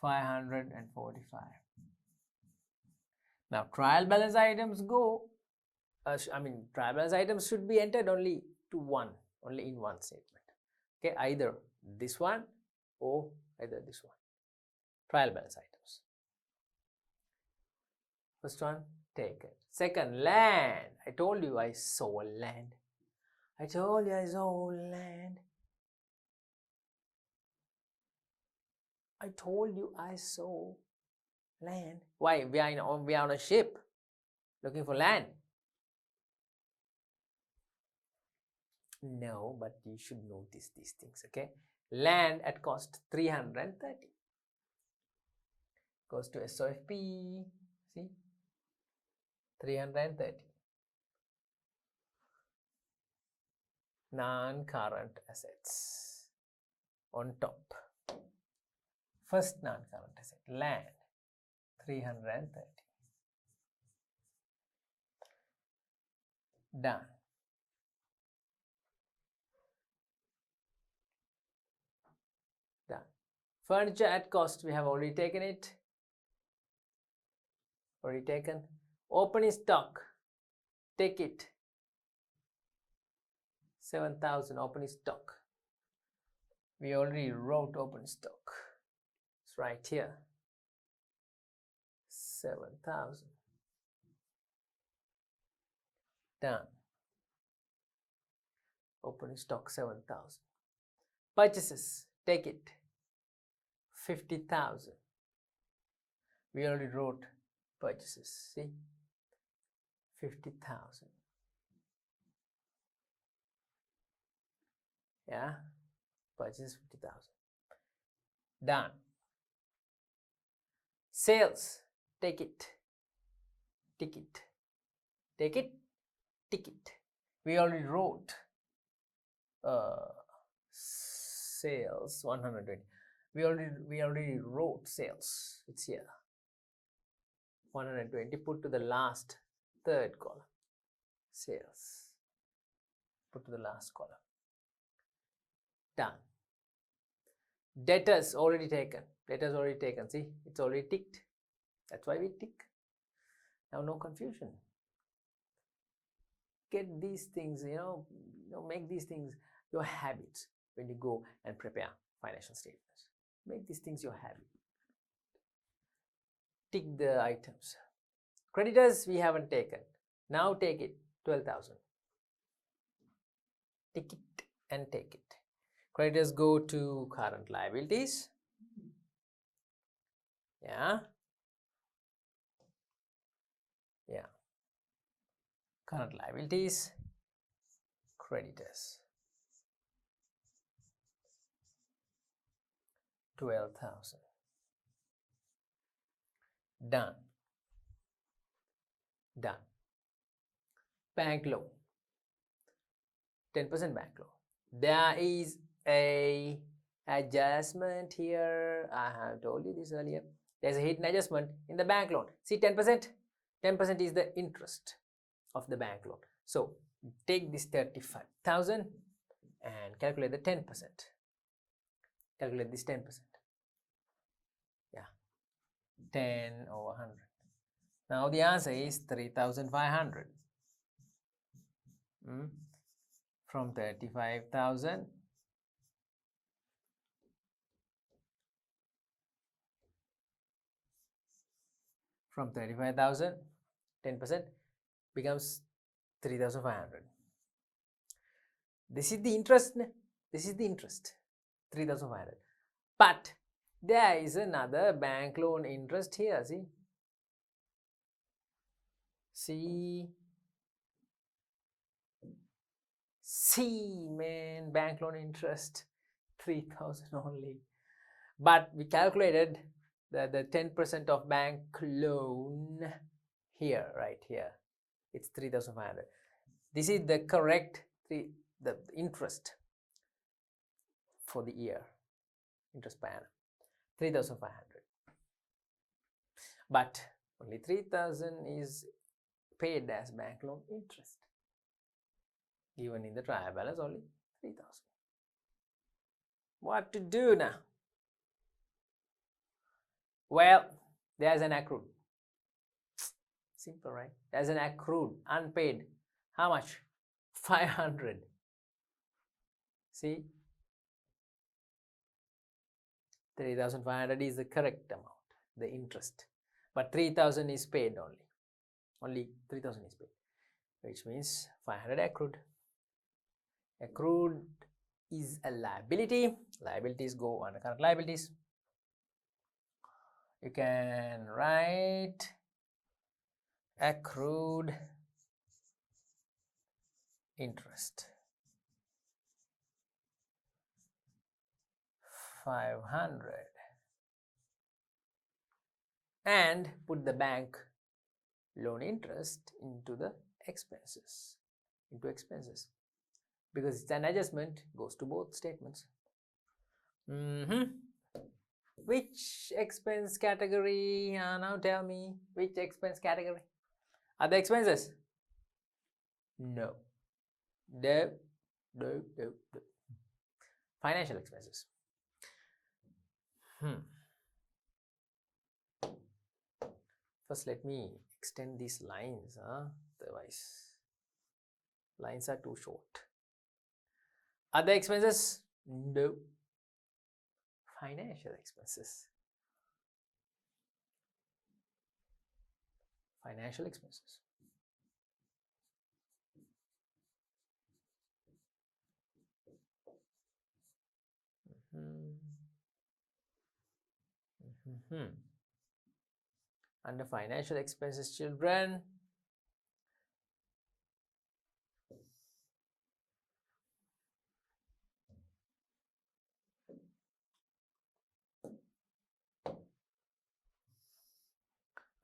B: $545. Now trial balance items go. Trial balance items should be entered only in one statement. Okay, either this one or either this one. Trial balance items. First one, taken. Second, land. I told you I sold land. I told you I sold land. I told you I sold land. Why? We are on a ship looking for land. No, but you should notice these things, okay? Land at cost 330 goes to SOFP. See, 330. Non-current assets on top. First non-current asset, land, 330. Done. Done. Furniture at cost, we have already taken it. Already taken. Opening stock, take it. 7,000 opening stock. We already wrote opening stock. It's right here. 7,000. Done. Opening stock 7,000. Purchases, take it. 50,000. We already wrote purchases. See, 50,000. Yeah, purchase 50,000. Done. Sales, take it. Ticket. Take it. Ticket. We already wrote sales 120. We already wrote sales. It's here. 120. Put to the last third column. Sales. Put to the last column. Done. Debtors already taken. Debtors already taken. See, it's already ticked. That's why we tick. Now no confusion. Get these things, make these things your habits when you go and prepare financial statements. Make these things your habit. Tick the items. Creditors we haven't taken. Now take it, 12,000. Tick it and take it. Creditors go to current liabilities. Yeah. Current liabilities, creditors, 12,000. Done. Done. Bank loan, 10% bank loan. There is a adjustment here. I have told you this earlier. There's a hidden adjustment in the bank loan. See, 10%? 10% is the interest of the bank loan. So take this 35,000 and calculate the 10%. Calculate this 10%. Yeah, 10 over 100. Now the answer is 3,500. From 35,000 from 35,000, 10% becomes 3,500. This is the interest. This is the interest, 3,500. But there is another bank loan interest here. See, man, bank loan interest 3,000 only. But we calculated the 10% of bank loan here, right here. It's 3,500. This is the correct the interest for the year, interest per annum, 3,500. But only 3,000 is paid as bank loan interest. Even in the trial balance, only 3,000. What to do now? Well, there's an accrued. Simple, right? There's an accrued, unpaid. How much? 500. See? 3,500 is the correct amount, the interest. But 3,000 is paid only. Only 3,000 is paid, which means 500 accrued. Accrued is a liability. Liabilities go under current liabilities. You can write accrued interest, 500, and put the bank loan interest into the expenses, because it's an adjustment, goes to both statements. Which expense category? Now tell me, which expense category? Other expenses? No. Financial expenses. First, let me extend these lines. Otherwise, lines are too short. Other expenses? No. Financial expenses. Financial expenses. Under financial expenses, children,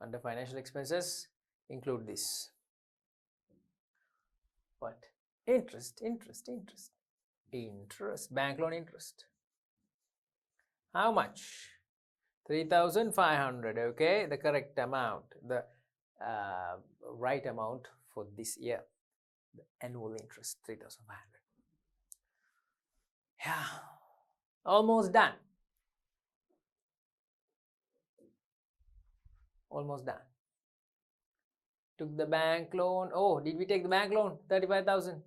B: under financial expenses, include this. What? Interest, bank loan interest. How much? 3,500. Okay, the correct amount, the right amount for this year, the annual interest, 3,500. Yeah. Almost done. Almost done. Took the bank loan. Oh, did we take the bank loan? 35,000.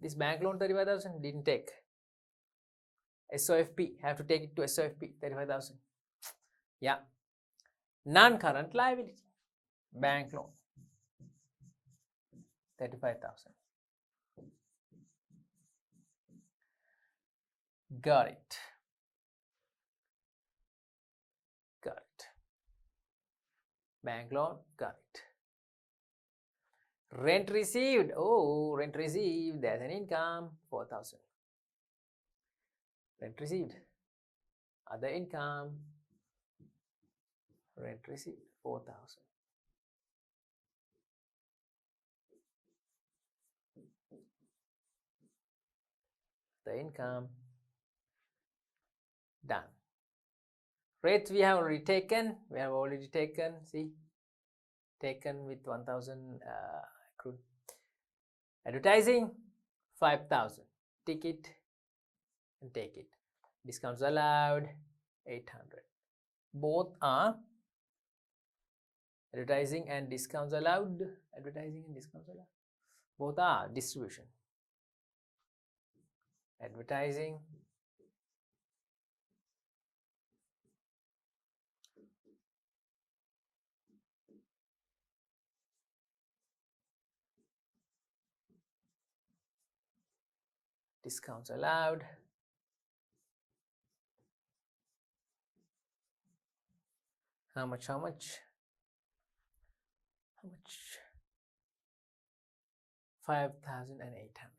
B: This bank loan 35,000 didn't take. SOFP, have to take it to SOFP, 35,000. Yeah. Non-current liability. Bank loan, 35,000. Got it. Got it. Bank loan, got it. Rent received. Oh, rent received. There's an income, 4,000. Rent received. Other income. Rent received, 4,000. The income. Done. Rates we have already taken. See, taken with 1,000 accrued. Advertising, 5,000. Ticket and take it. Discounts allowed, 800. Both are advertising and discounts allowed. Advertising and discounts allowed. Both are distribution. Advertising. Discounts allowed. How much? 5,800.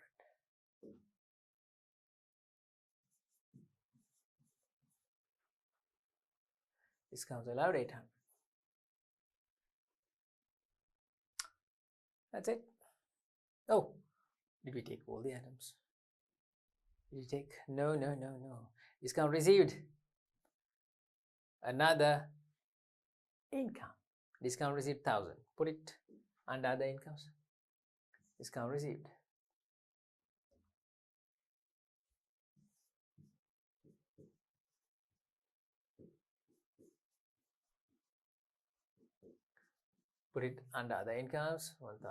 B: Discounts allowed, 800. That's it. Oh, did we take all the items? Did we take? No. Discount received. Another income. Discount received, 1,000. Put it under other incomes. Discount received. Put it under other incomes, 1,000.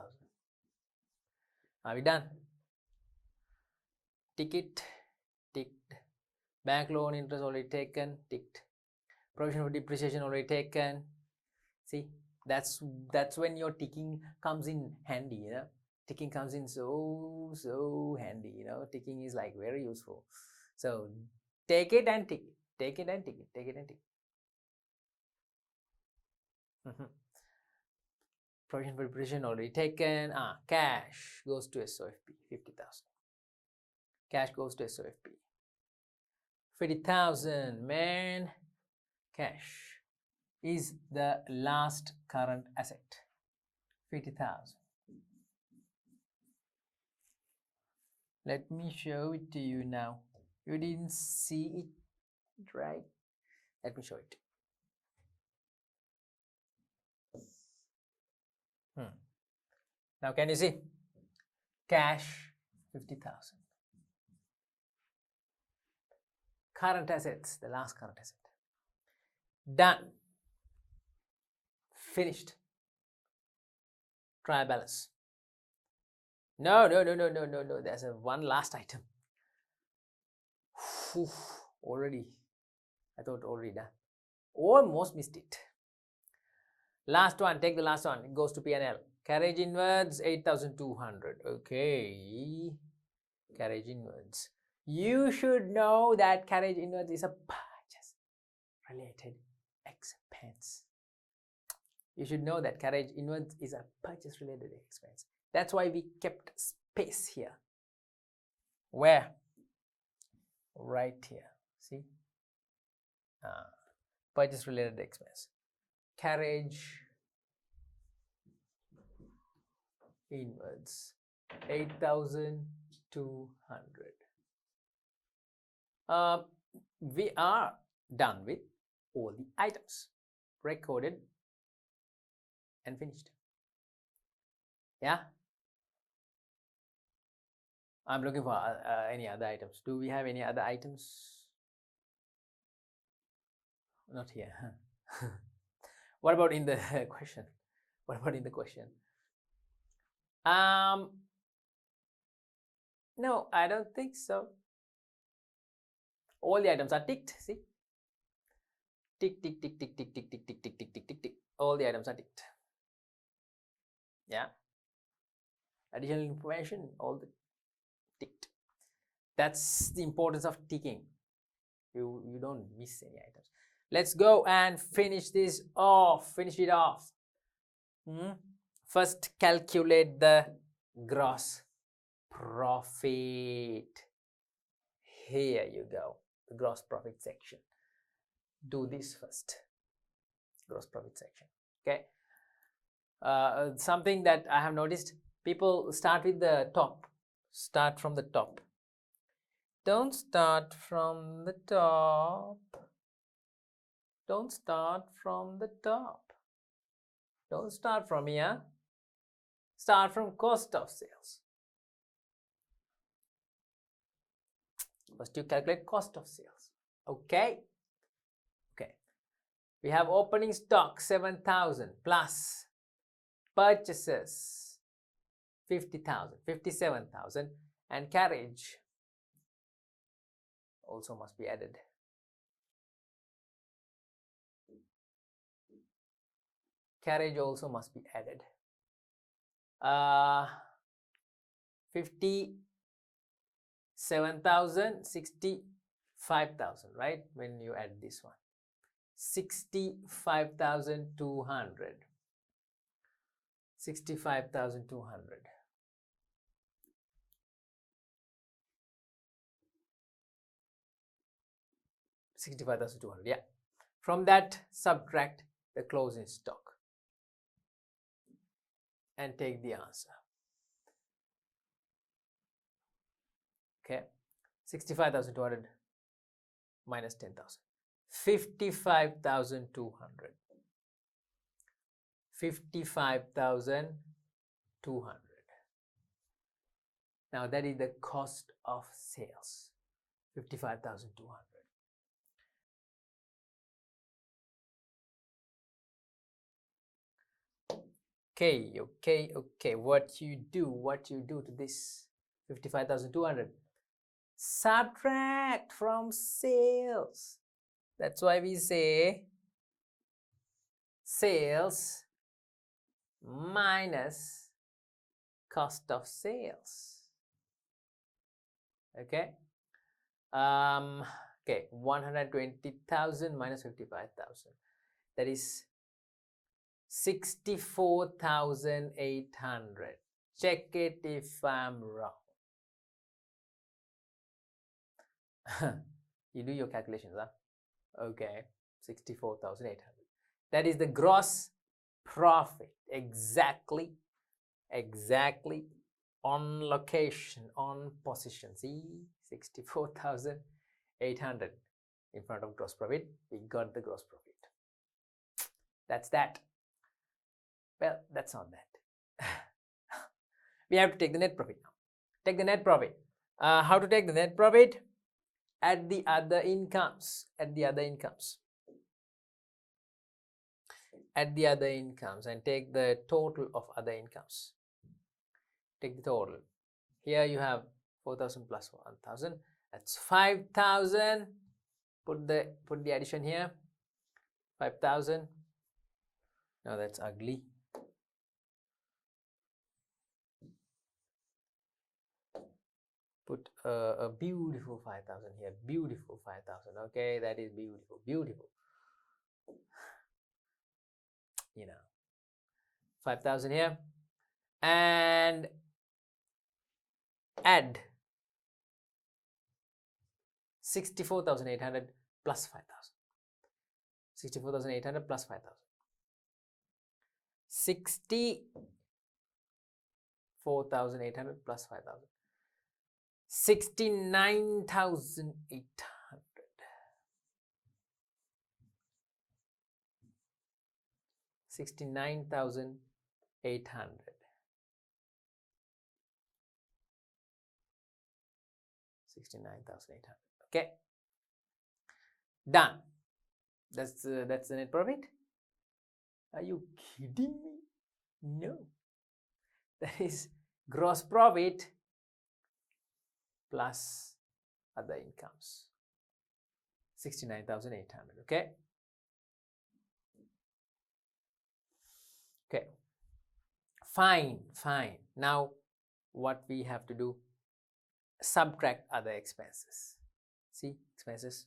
B: Are we done? Ticket, ticked. Bank loan interest already taken, ticked. Provision for depreciation already taken. See, that's when your ticking comes in handy, you know. Ticking comes in so handy, you know. Ticking is like very useful. So take it and tick it. Take it and tick it. Take it and tick it. Provision for depreciation already taken. Cash goes to SOFP, 50,000. Cash goes to SOFP. 50,000, man. Cash is the last current asset. 50,000. Let me show it to you now. You didn't see it, right? Let me show it. Now can you see? Cash, 50,000. Current assets, the last current asset. Done. Finished. Trial balance. No. There's one last item. Already. I thought already done. Almost missed it. Last one. Take the last one. It goes to P&L. Carriage inwards, 8,200. Okay. Carriage inwards. You should know that carriage inwards is a purchase related expense. You should know that carriage inwards is a purchase related expense. That's why we kept space here. Where? Right here. See? Purchase related expense. Carriage inwards, 8,200. We are done with all the items. Recorded and finished. Yeah? I'm looking for any other items. Do we have any other items? Not here. What about in the question? What about in the question? No, I don't think so. All the items are ticked. See, tick, tick, tick, tick, tick, tick, tick, tick, tick, tick, tick, tick, tick. All the items are ticked. Yeah. Additional information, all the ticked. That's the importance of ticking. You don't miss any items. Let's go and finish this off. Finish it off. First, calculate the gross profit. Here you go, the gross profit section. Do this first. Gross profit section. Okay. Something that I have noticed, people start with the top. Start from the top. Don't start from the top. Don't start from the top. Don't start from here. Start from cost of sales. First you calculate cost of sales. Okay. Okay. We have opening stock 7,000 plus purchases 50,000, 57,000, and carriage also must be added. Carriage also must be added. 57,000, 65,000, right? When you add this one, 65,200. 65,200. Yeah. From that, subtract the closing stock and take the answer. Okay, 65,200 minus 10,000. 55,200. 55,200. Now that is the cost of sales. 55,200. Okay. What you do to this 55,200? Subtract from sales. That's why we say sales minus cost of sales. Okay. Okay, 120,000 minus 55,000. That is 64,800. Check it if I'm wrong. You do your calculations, huh? Okay, 64,800. That is the gross profit. Exactly on location, on position. See, 64,800 in front of gross profit. We got the gross profit. That's that. Well, that's not that. We have to take the net profit now. Take the net profit. How to take the net profit? Add the other incomes. Add the other incomes. Add the other incomes and take the total of other incomes. Take the total. Here you have 4,000 plus 1,000. That's 5,000. Put the addition here. 5,000. Now that's ugly. Put a beautiful 5,000 here. Beautiful 5,000. Okay, that is beautiful. You know, 5,000 here, and add 64,800 plus 5,000. 64,800 plus 5,000. 64,800 plus 5,000. 69,800. 69,800. 69,800. Okay, done. That's the net profit. Are you kidding me? No. That is gross profit plus other incomes. 69,800. Okay. Okay. Fine. Now what we have to do? Subtract other expenses. See, expenses.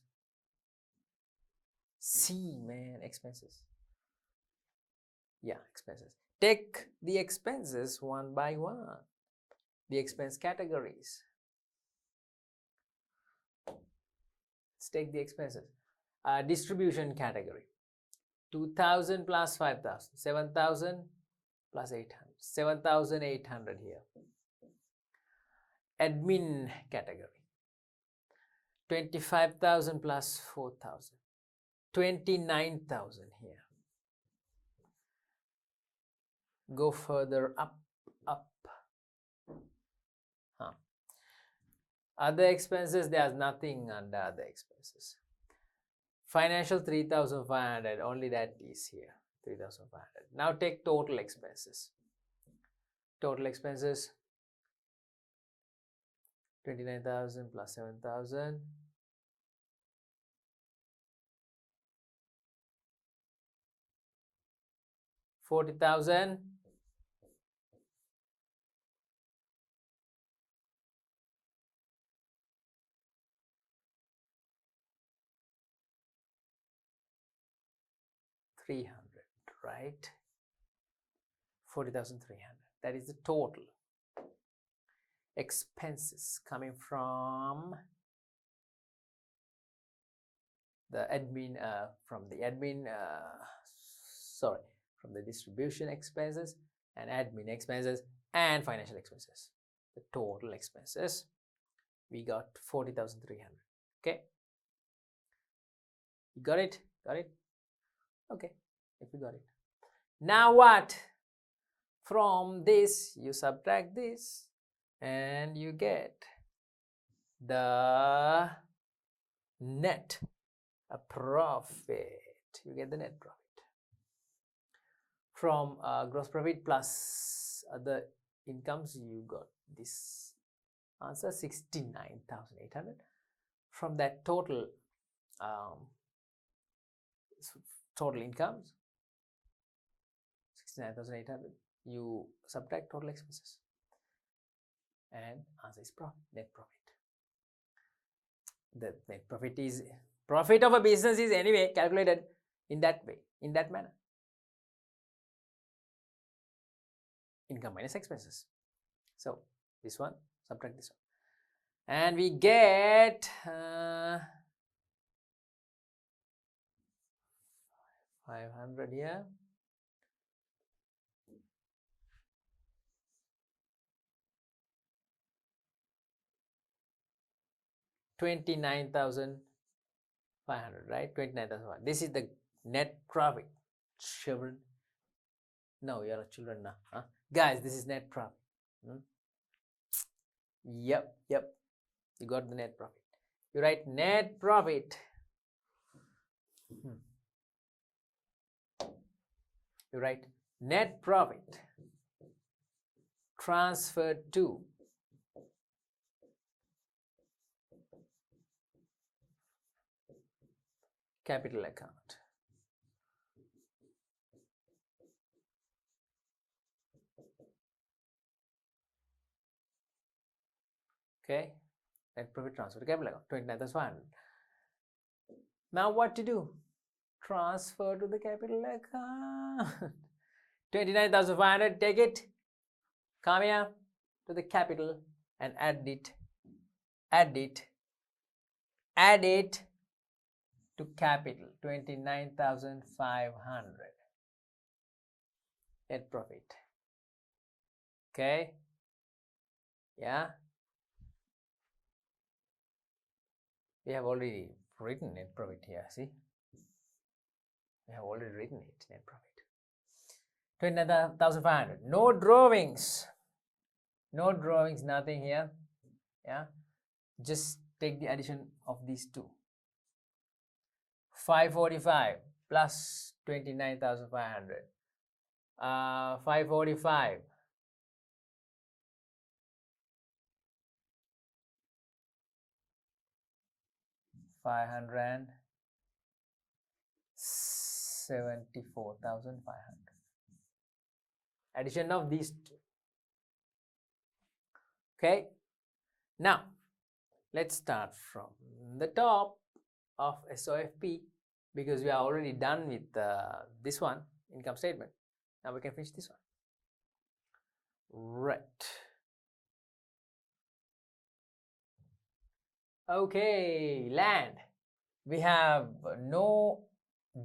B: See, man, expenses. Yeah, expenses. Take the expenses one by one. The expense categories. Let's take the expenses. Distribution category. 2,000 plus 5,000. 7,000 plus 800. 7,800 here. Admin category. 25,000 plus 4,000. 29,000 here. Go further up. Other expenses, there's nothing under other expenses. Financial 3,500, only that is here. 3,500. Now take total expenses. Total expenses 29,000 plus 7,000. 40,000. 300, right? 40,300. That is the total expenses coming from the admin, from the distribution expenses and admin expenses and financial expenses. The total expenses, we got 40,300. Okay, you got it? Okay, if you got it. Now what? From this you subtract this and you get the net profit. You get the net profit from gross profit plus other incomes. You got this answer, 69,800. From that total incomes, 69,800, you subtract total expenses and answer is net profit. The net profit is profit of a business is anyway calculated in that way, in that manner. Income minus expenses. So this one, subtract this one, and we get 500 here. $29,500, right? 29,500. This is the net profit. Children, no, you're not children now, huh? Guys, this is net profit. Yep, you got the net profit. You write net profit. You write net profit transferred to capital account. Okay, net profit transfer to capital account, 29,500. Now what to do? Transfer to the capital account. 29,500, take it, come here to the capital and add it to capital, 29,500 net profit. Okay, yeah, we have already written net profit here. See, we have already written it, net profit 29,500. No drawings, nothing here. Yeah, just take the addition of these two. 545 plus 29,500. 545 574,500. Addition of these two. Okay. Now, let's start from the top of SOFP because we are already done with this one, income statement. Now we can finish this one. Right. Okay, land. We have no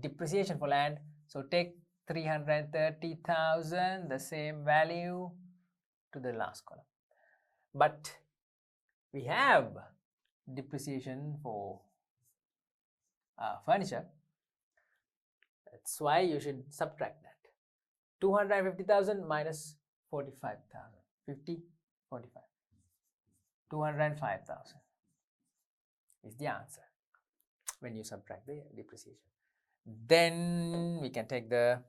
B: depreciation for land. So take 330,000, the same value to the last column. But we have depreciation for furniture. That's why you should subtract that. 250,000 minus 45,000. 50, 45. 205,000 is the answer when you subtract the depreciation. Then we can take the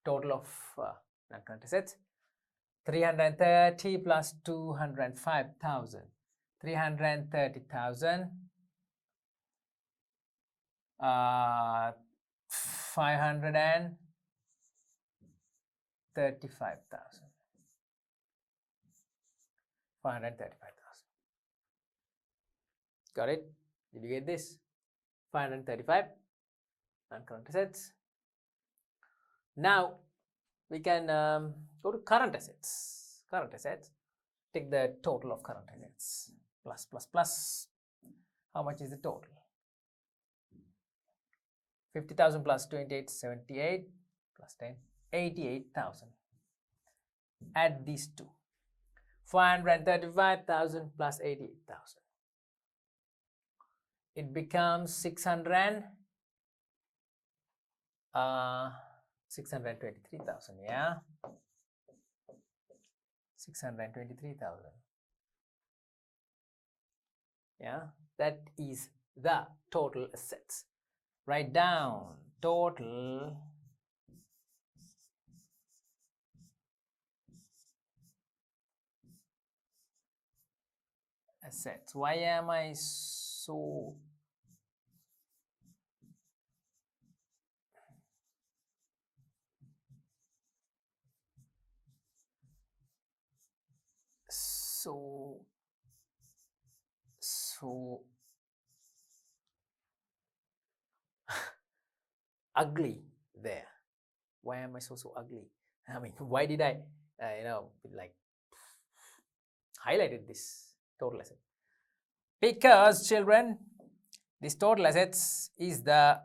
B: total of non-current assets. 330 plus 205,000. 330,000. 535,000. Got it? Did you get this? 535 non-current assets. Now we can go to current assets. Current assets. Take the total of current assets. Plus, plus, plus. How much is the total? 50,000 plus 28, 78 plus 10, 88,000. Add these two. 535,000 plus 88,000. It becomes 623,000, yeah? 623,000. Yeah, that is the total assets. Write down total assets. Why am I so ugly there? Why am I so ugly? I mean, why did I like highlighted this total asset? Because children, this total assets is the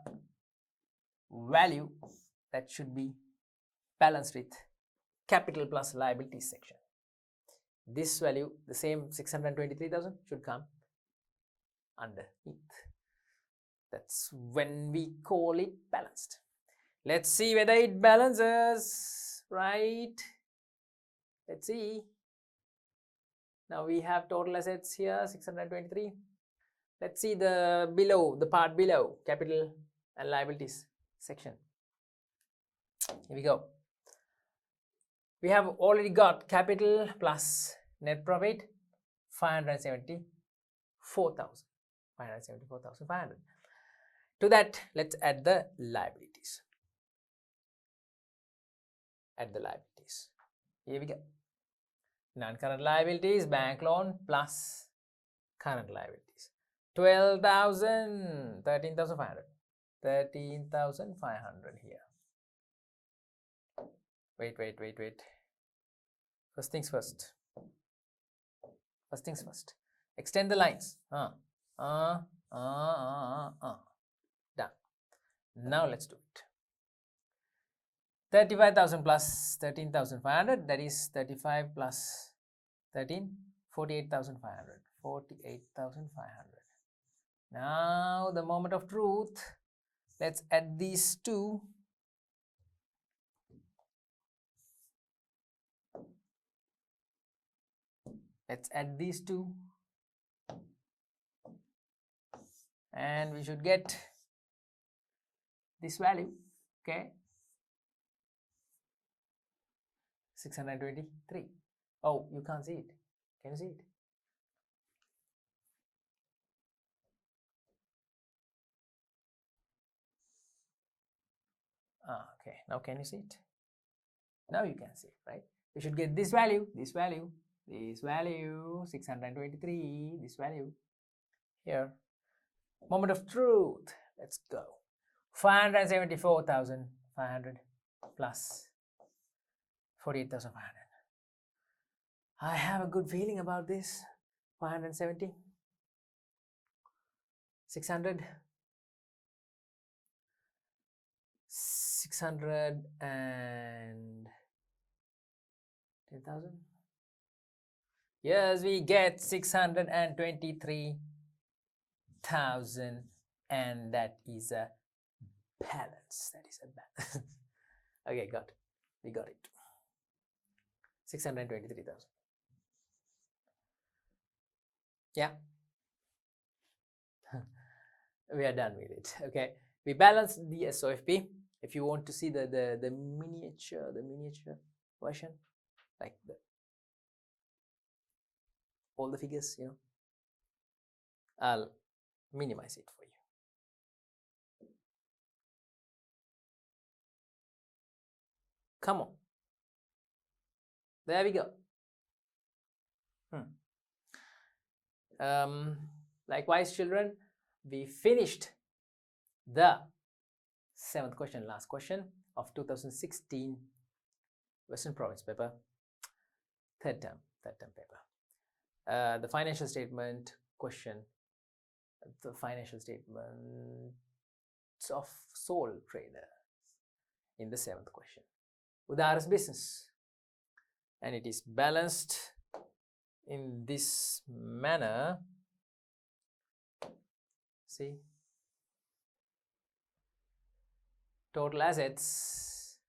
B: value that should be balanced with capital plus liabilities section. This value, the same 623,000, should come underneath. That's when we call it balanced. Let's see whether it balances, right? Let's see. Now we have total assets here, 623. Let's see the below, the part below, capital and liabilities section. Here we go. We have already got capital plus net profit, 574,000. 574,500. To that, let's add the liabilities. Add the liabilities. Here we go. Non-current liabilities, bank loan plus current liabilities. 12,000, 13,500. 13,500 here. Wait. First things first. Extend the lines. Done. Now let's do it. 35,000 plus 13,500, that is 35 plus 13, 48,500. 48,500. Now the moment of truth. Let's add these two. Let's add these two. and we should get this value. Okay, 623. Oh, you can't see it. Can you see it? Okay, now can you see it? Now you can see it, right? We should get this value, this value, this value, 623, this value here. Moment of truth. Let's go. 574,500 plus 48,500. I have a good feeling about this. 570, 600, 600 and 10,000. Yes, we get 623,000, and that is a balance. That is a balance. Okay, we got it. 623,000. Yeah. We are done with it. Okay, we balanced the SOFP. If you want to see the miniature version, like all the figures, you know, I'll minimize it for you. Come on, there we go. Likewise, children, we finished the 7th question, last question of 2016 Western Province paper, third term paper. The financial statement question, the financial statements of sole trader in the 7th question. Udara's business, and it is balanced in this manner. See, total assets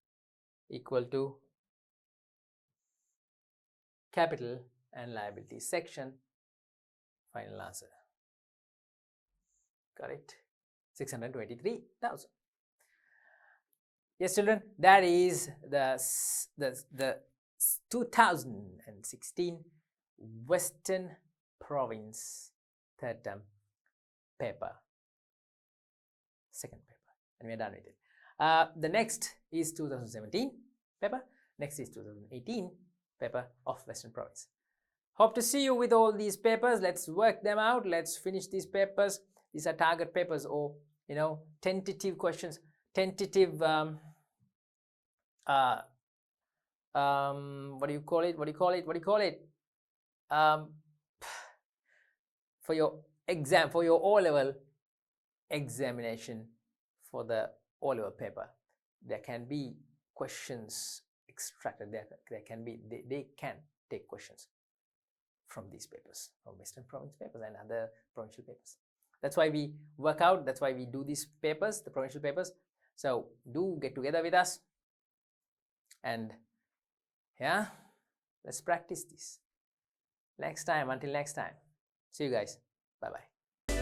B: equal to capital and liability section. Final answer. Correct. 623,000. Yes, children, that is the 2016 Western Province third term paper, second paper, and we are done with it. The next is 2017 paper. Next is 2018 paper of Western Province. Hope to see you with all these papers. Let's work them out. Let's finish these papers. These are target papers, or you know, tentative questions, tentative what do you call it? For your exam, for your O-level examination, for the O-level paper, there can be questions extracted. There can be, they can take questions from these papers, from Western Province papers and other provincial papers. That's why we work out, that's why we do these papers, the provincial papers. So do get together with us, and yeah, let's practice this next time. Until next time, see you guys. Bye bye.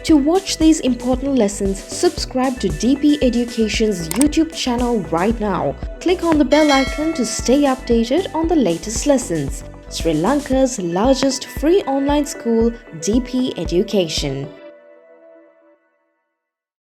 A: To watch these important lessons, subscribe to DP Education's YouTube channel right now. Click on the bell icon to stay updated on the latest lessons. Sri Lanka's largest free online school, DP Education.